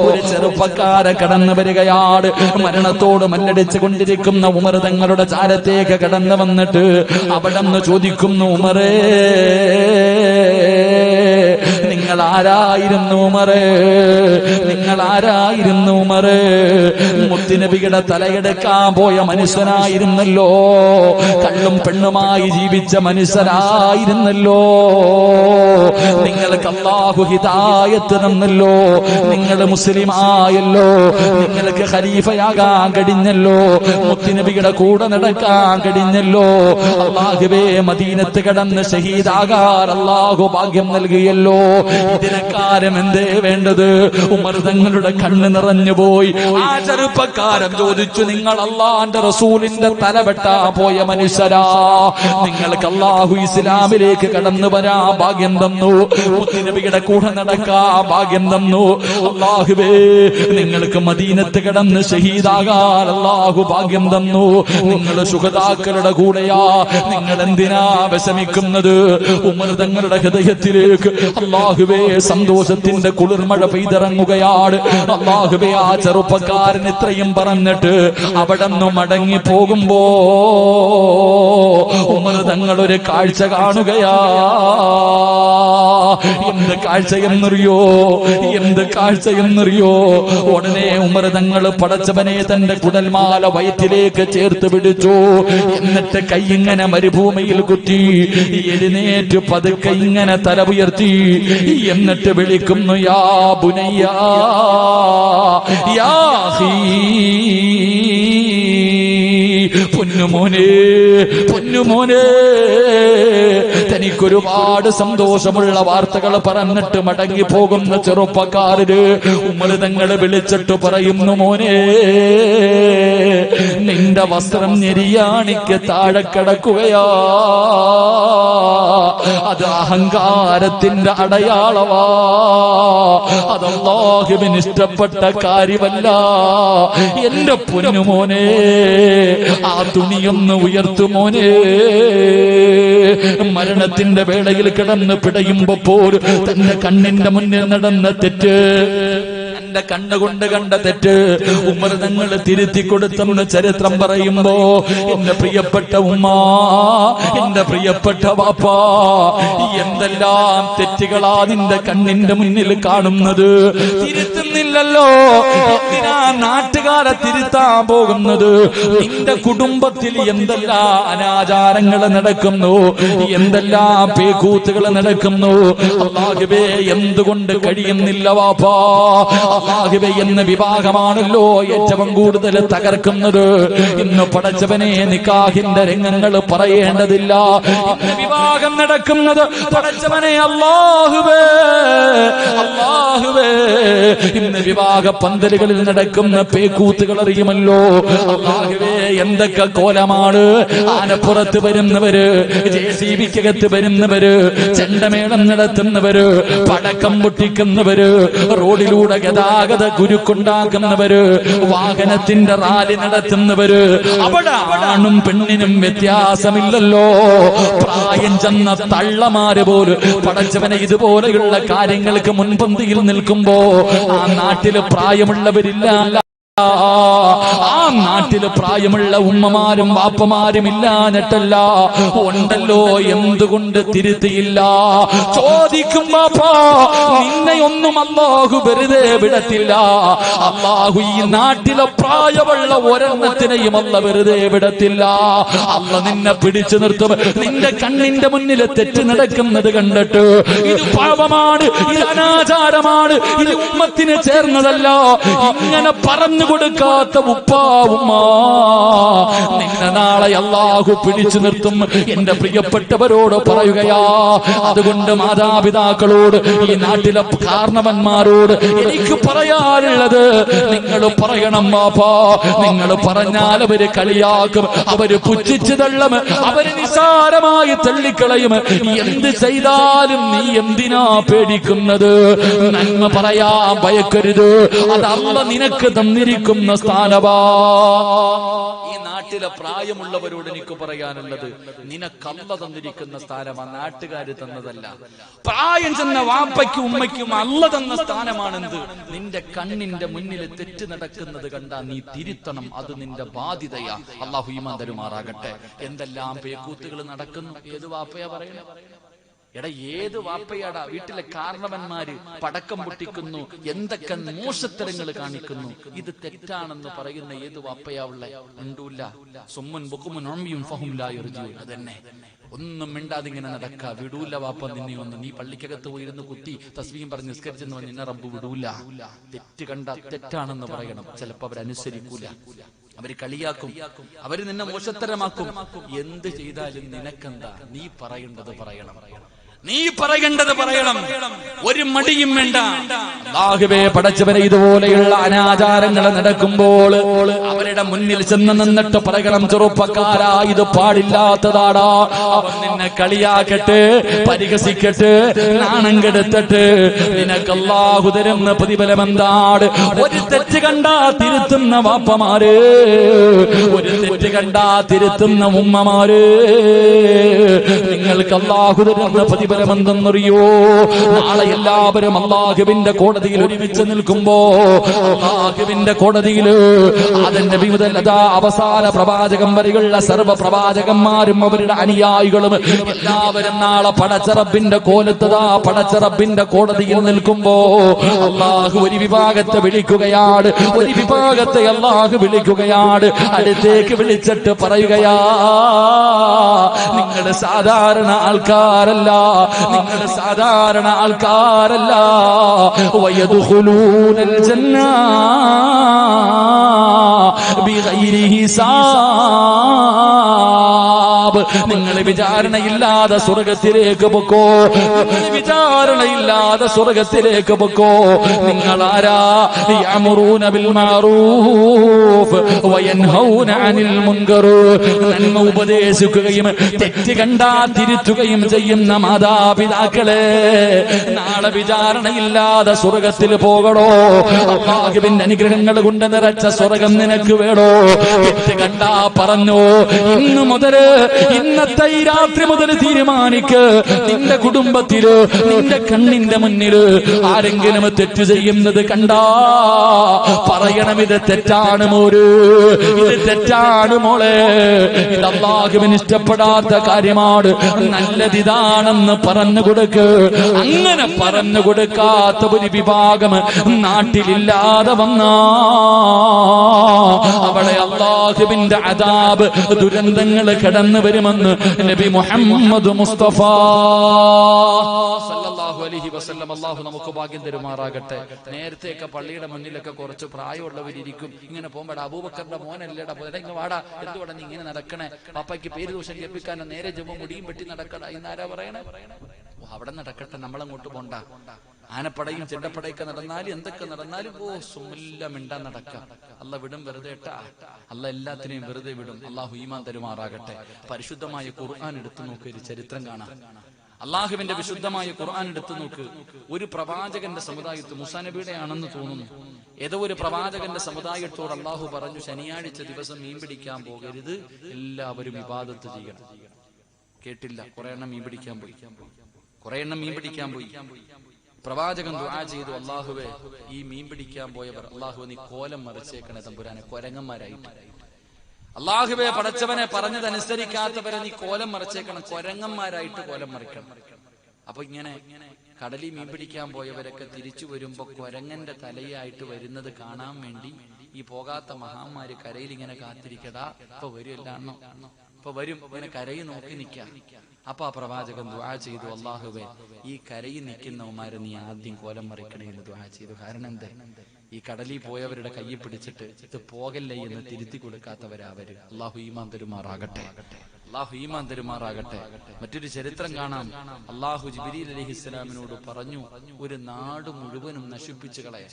ഒരു ചെറുപ്പക്കാരെ കടന്നു വരികയാണ്. മരണത്തോട് മല്ലടിച്ചു കൊണ്ടിരിക്കുന്ന ഉമർ തങ്ങളുടെ ചാരത്തേക്ക് കടന്നു വന്നിട്ട് അവിടെന്ന് ചോദിക്കുന്നു, ഉമറേ, നിങ്ങൾ ആരായിരുന്നു ഉമറേ? നിങ്ങൾ ആരായിരുന്നു ഉമറേ? മുത്തുനബിയുടെ തലയെടുക്കാൻ പോയ മനുഷ്യനായിരുന്നല്ലോ, കള്ളും പെണ്ണുമായി ജീവിച്ച മനുഷ്യരായിരുന്നല്ലോ. നിങ്ങൾക്ക് അല്ലാഹു ഹിദായത്ത് തന്നല്ലോ, നിങ്ങൾ മുസ്ലിമായല്ലോ, നിങ്ങൾക്ക് ഖലീഫയാകാൻ കഴിഞ്ഞല്ലോ, മുത്തുനബിയുടെ കൂടെ നടക്കാൻ കഴിഞ്ഞല്ലോ. അല്ലാഹുവേ, മദീനത്ത് കടന്ന് ഷഹീദാകാൻ അല്ലാഹു ഭാഗ്യം നൽകിയല്ലോ. ഇതിനക്കാരം എന്തേ വേണ്ടത്? ഉമർ തങ്ങളുടെ കണ്ണ് നിറഞ്ഞുപോയി. ആ ചെറുപ്പക്കാരൻ ചോദിച്ചു, നിങ്ങൾ അല്ലാഹുവിന്റെ റസൂലിന്റെ തല വെട്ടാൻ പോയ മനുഷ്യരാ, നിങ്ങൾക്ക് അല്ലാഹു ഇസ്ലാമിലേക്ക് കടന്നു വരാൻ ഭാഗ്യം തന്നു, മുത്തുനബിയുടെ കൂടെ നടക്കാൻ ഭാഗ്യം തന്നു. അല്ലാഹുവേ, നിങ്ങൾക്ക് മദീനത്ത് കടന്ന് ഷഹീദാകാൻ അല്ലാഹു ഭാഗ്യം തന്നു. നിങ്ങൾ ശുഹദാക്കളുടെ കൂടെയാ, നിങ്ങൾ എന്തിനാ വിഷമിക്കുന്നത്? ഉമർ തങ്ങളുടെ ഹൃദയത്തിലേക്ക് അല്ലാഹുവേ സന്തോഷത്തിന്റെ കുളിർമഴ പെയ്തിറങ്ങുകയാണ്. അല്ലാഹുവേ, ആ ചെറുപ്പക്കാരൻ ഇത്രയും പറഞ്ഞിട്ട് അവിടെ നിന്ന് മടങ്ങി പോകുമ്പോ ഉമർ തങ്ങളൊരു കാഴ്ച കാണുകയാ. എന്ത് കാഴ്ചയെന്നറിയോ? എന്ത് കാഴ്ചയെന്നറിയോ? ഉടനെ ഉമർ തങ്ങൾ പടച്ചവനെ തന്റെ കുടൽമാല വയറ്റിലേക്ക് ചേർത്ത് പിടിച്ചു. എന്നിട്ട് കൈ ഇങ്ങനെ മരുഭൂമിയിൽ കുത്തി എഴുന്നേറ്റ് പതുക്കെ ഇങ്ങനെ തല ഉയർത്തി. എന്നിട്ട് വിളിക്കുന്നു, യാ ബുനയ്യ, യാ അഖീ, പൊന്നുമോനെ, പൊന്നുമോനെ. തനിക്കൊരുപാട് സന്തോഷമുള്ള വാർത്തകൾ പറഞ്ഞിട്ട് മടങ്ങി പോകുന്ന ചെറുപ്പക്കാരന് ഉമർ തങ്ങൾ വിളിച്ചിട്ട് പറയുന്നു, മോനെ, നിന്റെ വസ്ത്രം ഞെരിയാണിക്ക് താഴെ കിടക്കുകയാ. അത് അഹങ്കാരത്തിന്റെ അടയാളവാ, അത് അല്ലാഹുവിന് ഇഷ്ടപ്പെട്ട കാര്യമല്ല. എന്റെ പൊന്നുമോനെ, ആ തുണിയൊന്ന് ഉയർത്തുമോനെ. മരണത്തിന്റെ വേളയിൽ കിടന്ന് പിടയുമ്പോൾ തന്റെ കണ്ണിന്റെ മുന്നിൽ നടന്ന തെറ്റ്, എന്റെ കണ്ണുകൊണ്ട് കണ്ട തെറ്റ് ഉമർ തങ്ങൾ തിരുത്തി കൊടുത്തെന്ന് ചരിത്രം പറയുമ്പോ, എന്റെ പ്രിയപ്പെട്ട ഉമ്മ, എന്റെ പ്രിയപ്പെട്ട വാപ്പാ, എന്തെല്ലാം തെറ്റുകളാ നിന്റെ കണ്ണിന്റെ മുന്നിൽ കാണുന്നത്? തിരുത്തുന്നില്ലല്ലോ, എന്തിനാ നാട്ടുകാരെ തിരുത്താൻ പോകുന്നത്? നിന്റെ കുടുംബത്തിൽ എന്തെല്ലാം അനാചാരങ്ങൾ നടക്കുന്നു, എന്തെല്ലാം പേക്കൂത്തുകൾ നടക്കുന്നു. അല്ലാഹുവേ, എന്തുകൊണ്ട് കഴിയുന്നില്ല വാപ്പാ? അല്ലാഹുവേ, എന്ന വിവാഹമാണല്ലോ ഏറ്റവും കൂടുതൽ തകർക്കുന്നത്. ഇന്ന് പടച്ചവനെ നിക്കാഹിന്റെ രംഗങ്ങൾ പറയേണ്ടതില്ല. ഇന്ന് വിവാഹം നടക്കുന്നത് പടച്ചവനെ അല്ലാഹുവേ, അല്ലാഹുവേ, ഇന്ന് വിവാഹ പന്തലുകളിൽ നടക്കുന്ന പേക്കൂത്തുകൾ അറിയുമല്ലോ. അല്ലാഹുവേ, എന്തൊക്കെ കോലമാണ്! ആനപ്പുറത്ത് വരുന്നവര്, JCBക്കകത്ത് വരുന്നവര്, ചെണ്ടമേളം നടത്തുന്നവര്, പടക്കം പൊട്ടിക്കുന്നവര്, റോഡിലൂടെ ഗതാഗത കുരുക്കുണ്ടാക്കുന്നവര്, വാഹനത്തിന്റെ റാലി നടത്തുന്നവര്, അവിടെ ആണും പെണ്ണിനും വ്യത്യാസമില്ലല്ലോ. പ്രായം ചെന്ന തള്ളമാര് പോലും പടച്ചവനെ ഇതുപോലെയുള്ള കാര്യങ്ങൾക്ക് മുൻപന്തിയിൽ നിൽക്കുമ്പോ ആ നാട്ടില് പ്രായമുള്ളവരില്ല. ആ നാട്ടില് പ്രായമുള്ള ഉമ്മമാരും വാപ്പമാരും ഇല്ലാഞ്ഞിട്ടല്ല, ഉണ്ടല്ലോ. എന്തുകൊണ്ട് തിരുത്തിയില്ല? ചോദിക്കും വാപ്പാ, നിന്നെയൊന്നും അല്ലാഹു വെറുതെ വിടത്തില്ല. അല്ലാഹു ഈ നാട്ടിലെ പ്രായമുള്ള ഒരെണ്ണത്തിനെയും അല്ല വെറുതെ വിടത്തില്ല. അല്ല നിന്നെ പിടിച്ചു നിർത്തും. നിന്റെ കണ്ണിന്റെ മുന്നിൽ തെറ്റ് നടക്കുന്നത് കണ്ടിട്ട്, ഇത് പാപമാണ്, ഇത് അനാചാരമാണ്, ഇത് ഉമ്മത്തിന് ചേർന്നതല്ല, ഇങ്ങനെ പറഞ്ഞു കൊടുക്കാത്ത ഉപ്പാ ഉമ്മ, നിന്നെ നാളെ അല്ലാഹു പിടിച്ചു നിർത്തും. എന്റെ പ്രിയപ്പെട്ടവരോട് പറയുകയാ. അതുകൊണ്ട് മാതാപിതാക്കളോട്, ഈ നാട്ടിലെ കാരണവന്മാരോട് എനിക്ക് പറയാനുള്ളത്, നിങ്ങൾ പറയണം വാപ്പാ. നിങ്ങൾ പറഞ്ഞാൽ അവര് കളിയാക്കും, അവര് പുച്ഛിച്ചു തള്ളും, അവര് നിസാരമായി തള്ളിക്കളയും. എന്ത് ചെയ്താലും നീ എന്തിനാ പേടിക്കുന്നത്? നന്മ പറയാൻ ഭയക്കരുത്, അത് അല്ലാഹു നിനക്ക് തന്നിരിക്കുന്ന സ്ഥാനവാ. ഈ നാട്ടിൽ നാട്ടിലെ പ്രായമുള്ളവരോട് എനിക്ക് പറയാനുള്ളത്, നിനക്കല്ല തന്നിരിക്കുന്ന സ്ഥാനം ആ നാട്ടുകാര് തന്നതല്ല. പ്രായം ചെന്ന വാപ്പയ്ക്കും ഉമ്മയ്ക്കും അല്ല തന്ന സ്ഥാനമാണെന്ത്. നിന്റെ കണ്ണിന്റെ മുന്നിൽ തെറ്റ് നടക്കുന്നത് കണ്ടാ നീ തിരുത്തണം, അത് നിന്റെ ബാധ്യതയാ. അള്ളാഹു ഈമാൻ തരുമാറാകട്ടെ. എന്തെല്ലാം പേക്കൂത്തുകൾ നടക്കുന്നു. ഏത് വാപ്പയാ പറയണേ? എടാ, ഏത് വാപ്പയാടാ? വീട്ടിലെ കാരണവന്മാര് പടക്കം പൊട്ടിക്കുന്നു, എന്തൊക്കെ മോശത്തരങ്ങൾ കാണിക്കുന്നു. ഇത് തെറ്റാണെന്ന് പറയുന്ന ഏത് വാപ്പയാ ഉള്ളേ? ഉണ്ടൂല്ല. സുമ്മുൻ ബുക്കുമുൻ ഉമ്മിയും ഫഹും ലാ യർജൂൻ. അതന്നെ, ഒന്നും മിണ്ടാതിങ്ങനെ നടക്ക. വിടൂല വാപ്പ നിന്നെ ഒന്ന്. നീ പള്ളിക്കകത്ത് പോയിരുന്ന് കുത്തി തസ്ബീഹും പറഞ്ഞ് നിസ്കരിച്ചെന്ന് നിന്നെ റബ്ബ് വിടൂല. തെറ്റ് കണ്ട തെറ്റാണെന്ന് പറയണം. ചിലപ്പോ അവരനുസരിക്കൂല, അവര് കളിയാക്കും, അവര് നിന്നെ മോശത്തരമാക്കും. എന്ത് ചെയ്താലും നിനക്കെന്താ? നീ പറയേണ്ടത് പറയണം, നീ പറയേണ്ടത് പറയണം. ഒരു മടിയും വേണ്ട. അല്ലാഹുവേ, പടച്ചവനെ, ഇതുപോലെയുള്ള അനാചാരങ്ങൾ നടക്കുമ്പോൾ അവരുടെ മുന്നിൽ ചെന്ന് നിന്നിട്ട് പറയണം, ചെറുപ്പക്കാരാ, ഇത് പാടില്ലാത്തതാടാ. അവൻ നിന്നെ കളിയാക്കട്ടെ, പരിഹസിക്കട്ടെ, നാണം കെടുത്തട്ട് നിനക്ക് അല്ലാഹു തരുന്ന പ്രതിഫലം എന്താണ്? ഒരു തെറ്റ് കണ്ടാ തിരുത്തുന്ന വാപ്പമാര്, ഒരു തെറ്റ് കണ്ടാ തിരുത്തുന്ന ഉമ്മമാര്, നിങ്ങൾക്ക് അല്ലാഹു തരുന്ന പ്രതിഫലം എന്തെന്നറിയോ? നാളെ എല്ലാവരും അല്ലാഹുവിന്റെ കോടതിയിൽ ഒരുമിച്ച് നിൽക്കുമ്പോ, അല്ലാഹുവിന്റെ കോടതിയിൽ അതിന്റെ വിമുതലത അവസാന പ്രവാചകം വരെയുള്ള സർവ്വ പ്രവാചകന്മാരും അവരുടെ അനുയായികളും എല്ലാവരും നാളെ പടച്ചറബിന്റെ കോലത്തതാ പടച്ചറബിന്റെ കോടതിയിൽ നിൽക്കുമ്പോ അല്ലാഹു ഒരു വിഭാഗത്തെ വിളിക്കുകയാണ്, ഒരു വിഭാഗത്തെ അല്ലാഹു വിളിക്കുകയാണ്. അടുത്തേക്ക് വിളിച്ചിട്ട് പറയുകയാ, നിങ്ങൾ സാധാരണ ആൾക്കാരല്ല, നിങ്ങൾ സാധാരണ ആൾക്കാരല്ല. വയദ്ഖുലൂനൽ ജന്ന ബിഗൈരി ഹിസാബ്. നിങ്ങൾ വിചാരണയില്ലാതെ സ്വർഗത്തിലേക്ക് പൊക്കോ, നിങ്ങൾ വിചാരണയില്ലാതെ സ്വർഗത്തിലേക്ക് പൊക്കോ. നിങ്ങൾ ആരാ? യഅ്മുറൂന ബിൽ മഅറൂഫ് വയൻഹൗന അനിൽ മുൻകർ. നന്മ ഉപദേശിക്കുകയും തെറ്റ് കണ്ടാ തിരുത്തുകയും ചെയ്യുന്ന മാതാപിതാക്കളെ, നാളെ വിചാരണയില്ലാതെ സ്വർഗത്തിൽ പോകണോ? അല്ലാഹുവിന്റെ അനുഗ്രഹങ്ങൾ കൊണ്ട് നിറച്ച സ്വർഗം നിനക്ക് വേണോ? തെറ്റ് കണ്ടാ പറഞ്ഞോ, ഇന്ന് മുതല്, ഇന്നത്തെ ഈ രാത്രി മുതൽ തീരുമാനിക്ക്, നിന്റെ കുടുംബത്തില്, നിന്റെ കണ്ണിന്റെ മുന്നില് ആരെങ്കിലും തെറ്റ് ചെയ്യുന്നത് കണ്ടാ പറയണം, ഇത് തെറ്റാണ് മോര്, ഇത് തെറ്റാണ് മോളെ, ഇത് അല്ലാഹുവിന് ഇഷ്ടപ്പെടാത്ത കാര്യമാണ്, നല്ലതിതാണെന്ന് പറഞ്ഞു കൊടുക്ക്. അങ്ങനെ പറഞ്ഞു കൊടുക്കാത്ത ഒരു വിഭാഗം നാട്ടിലില്ലാതെ വന്നാ അവളെ അല്ലാഹുവിന്റെ അദാബ്, ദുരന്തങ്ങൾ കടന്നു വരുമെന്ന് നബി മുഹമ്മദ് മുസ്തഫ സല്ലല്ലാഹു അലൈഹി വസല്ലം. അല്ലാഹു നമുക്ക് ഭാഗ്യം തരുമാറാകട്ടെ. നേരത്തെയൊക്കെ പള്ളിയുടെ മുന്നിലൊക്കെ കുറച്ച് പ്രായമുള്ളവരിയ്ക്കും. ഇങ്ങനെ പോകുമ്പോടാ, അബൂബക്കറിന്റെ മോനല്ലേടാ, ഇങ്ങ് വാടാ, എന്തുവാടാ നീ ഇങ്ങനെ നടക്കണേ, പാപ്പയ്ക്ക് പേര് ദോഷം കേൾപ്പിക്കാനോ നേരെ ജമ്മ മുടിയും വെട്ടി നടക്കടാ ഇന്നാരാ പറയണേ? അവിടെ നടക്കട്ടെ, നമ്മളങ്ങോട്ട് പോണ്ട. ആനപ്പടയും ചെണ്ടപ്പടയൊക്കെ നടന്നാലും എന്തൊക്കെ നടന്നാലും സുമില്ല മിണ്ടാൻ നടക്കാം. അല്ല വിടും വെറുതെ ഇട്ടാ, അല്ല എല്ലാത്തിനെയും വെറുതെ വിടും. അല്ലാഹു ഈമാൻ തരുമാറാകട്ടെ. പരിശുദ്ധമായ ഖുർആൻ എടുത്തു നോക്ക്, ഒരു ചരിത്രം കാണാം. അള്ളാഹുവിന്റെ വിശുദ്ധമായ ഖുർആൻ എടുത്തു നോക്ക്. ഒരു പ്രവാചകന്റെ സമുദായത്ത്, മൂസാ നബിയുടെ ആണെന്ന് തോന്നുന്നു, ഏതോ ഒരു പ്രവാചകന്റെ സമുദായത്തോട് അള്ളാഹു പറഞ്ഞു, ശനിയാഴ്ച ദിവസം മീൻ പിടിക്കാൻ പോകരുത്, എല്ലാവരും ഇബാദത്ത് ചെയ്യണം. കേട്ടില്ല, കുറെ എണ്ണം മീൻ പിടിക്കാൻ പോയി, കുറെ എണ്ണം മീൻ പിടിക്കാൻ പോയി. പ്രവാചകൻ ദുആ ചെയ്തു, അല്ലാഹുവേ, ഈ മീൻ പിടിക്കാൻ പോയവർ അല്ലാഹു നീ കോലം മറിച്ചേക്കണേ തമ്പുരാനെ, കൊരങ്ങന്മാരായിട്ട്. അല്ലാഹുവേ, പടച്ചവനെ പറഞ്ഞതനുസരിക്കാത്തവരെ നീ കോലം മറിച്ചേക്കണം, കൊരങ്ങന്മാരായിട്ട് കോലം മറിക്കണം. അപ്പൊ ഇങ്ങനെ കടലിൽ മീൻ പിടിക്കാൻ പോയവരൊക്കെ തിരിച്ചു വരുമ്പോ കൊരങ്ങന്റെ തലയായിട്ട് വരുന്നത് കാണാൻ വേണ്ടി ഈ പോകാത്ത മഹാന്മാര് കരയിൽ ഇങ്ങനെ കാത്തിരിക്കടാ, ഇപ്പൊ വരും എല്ലാണോ, ഇപ്പൊ വരും, ഇങ്ങനെ കരയിൽ നോക്കി നിൽക്കാം. അപ്പൊ ആ പ്രവാചകൻ ദുആ ചെയ്തു, അല്ലാഹുവേ, ഈ കരയിൽ നിൽക്കുന്നവന്മാരെ നീ ആദ്യം കോലം മറിക്കണേ എന്ന് ദുആ ചെയ്തു. കാരണം എന്താ? ഈ കടലിൽ പോയവരുടെ കയ്യിൽ പിടിച്ചിട്ട് ഇത് പോകല്ലേ എന്ന് തിരുത്തി കൊടുക്കാത്തവരവര്. അല്ലാഹു ഈമാൻ തരുമാറാകട്ടെ, അല്ലാഹു ഈമാൻ തരുമാറാകട്ടെ. മറ്റൊരു ചരിത്രം കാണാം. അല്ലാഹു ജിബ്രീൽ അലൈഹിസ്സലാമിനോട് പറഞ്ഞു, ഒരു നാട് മുഴുവനും നശിപ്പിച്ചു കളയാൻ.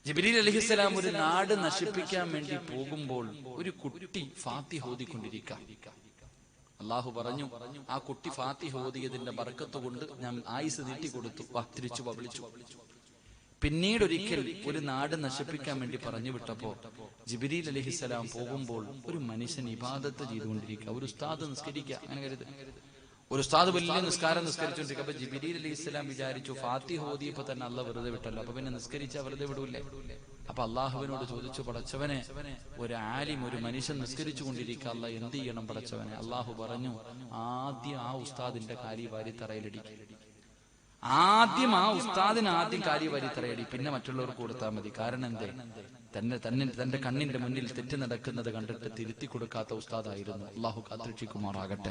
ജിബ്രീൽ അലൈഹിസ്സലാം ഒരു നാട് നശിപ്പിക്കാൻ വേണ്ടി പോകുമ്പോൾ ഒരു കുട്ടി ഫാത്തിഹ ഓതിക്കൊണ്ടിരിക്കാം. അല്ലാഹു പറഞ്ഞു, ആ കുട്ടി ഫാത്തിഹ ഓതിയതിന്റെ ബർക്കത്ത് കൊണ്ട് ഞാൻ ആയുസ് നീട്ടി കൊടുത്തു. തിരിച്ചു വിളിച്ചു. പിന്നീട് ഒരിക്കൽ ഒരു നാട് നശിപ്പിക്കാൻ വേണ്ടി പറഞ്ഞു വിട്ടപ്പോ ജിബ്രീൽ അലൈഹിസ്സലാം പോകുമ്പോൾ ഒരു മനുഷ്യൻ ഇബാദത്ത് ചെയ്തുകൊണ്ടിരിക്കുക, ഒരു ഉസ്താദ് നിസ്കരിക്കുക, അങ്ങനെ കരുത്. ഒരു ഉസ്താദ് വലിയ നിസ്കാരം നിസ്കരിച്ചുകൊണ്ടിരിക്കുക. അപ്പൊ ജിബ്രീൽ അലൈഹിസ്സലാം വിചാരിച്ചു ഫാത്തിഹ ഓതിയപ്പോ തന്നെ അള്ളാഹ് വെറുതെ വിട്ടല്ലോ, അപ്പൊ പിന്നെ നിസ്കരിച്ചാ വെറുതെ വിടൂല്ലേ? അപ്പൊ അള്ളാഹുവിനോട് ചോദിച്ചു, പടച്ചവനെ, ഒരു ആലിം, ഒരു മനുഷ്യൻ നിസ്കരിച്ചു കൊണ്ടിരിക്കുക, അള്ളാഹ് എന്ത് ചെയ്യണം പടച്ചവനെ? അള്ളാഹു പറഞ്ഞു, ആദ്യം ആ ഉസ്താദിന്റെ കാലി വാരി തറയിലടിക്കും. ആദ്യം ആ ഉസ്താദിന് ആദ്യം കാലി വാരി തറയടി, പിന്നെ മറ്റുള്ളവർക്ക് കൊടുത്താൽ മതി. കാരണം എന്തേ? തന്റെ കണ്ണിന്റെ മുന്നിൽ തെറ്റ് നടക്കുന്നത് കണ്ടിട്ട് തിരുത്തി കൊടുക്കാത്ത ഉസ്താദായിരുന്നു. അള്ളാഹു കാത്തുരക്ഷിക്കുമാറാകട്ടെ.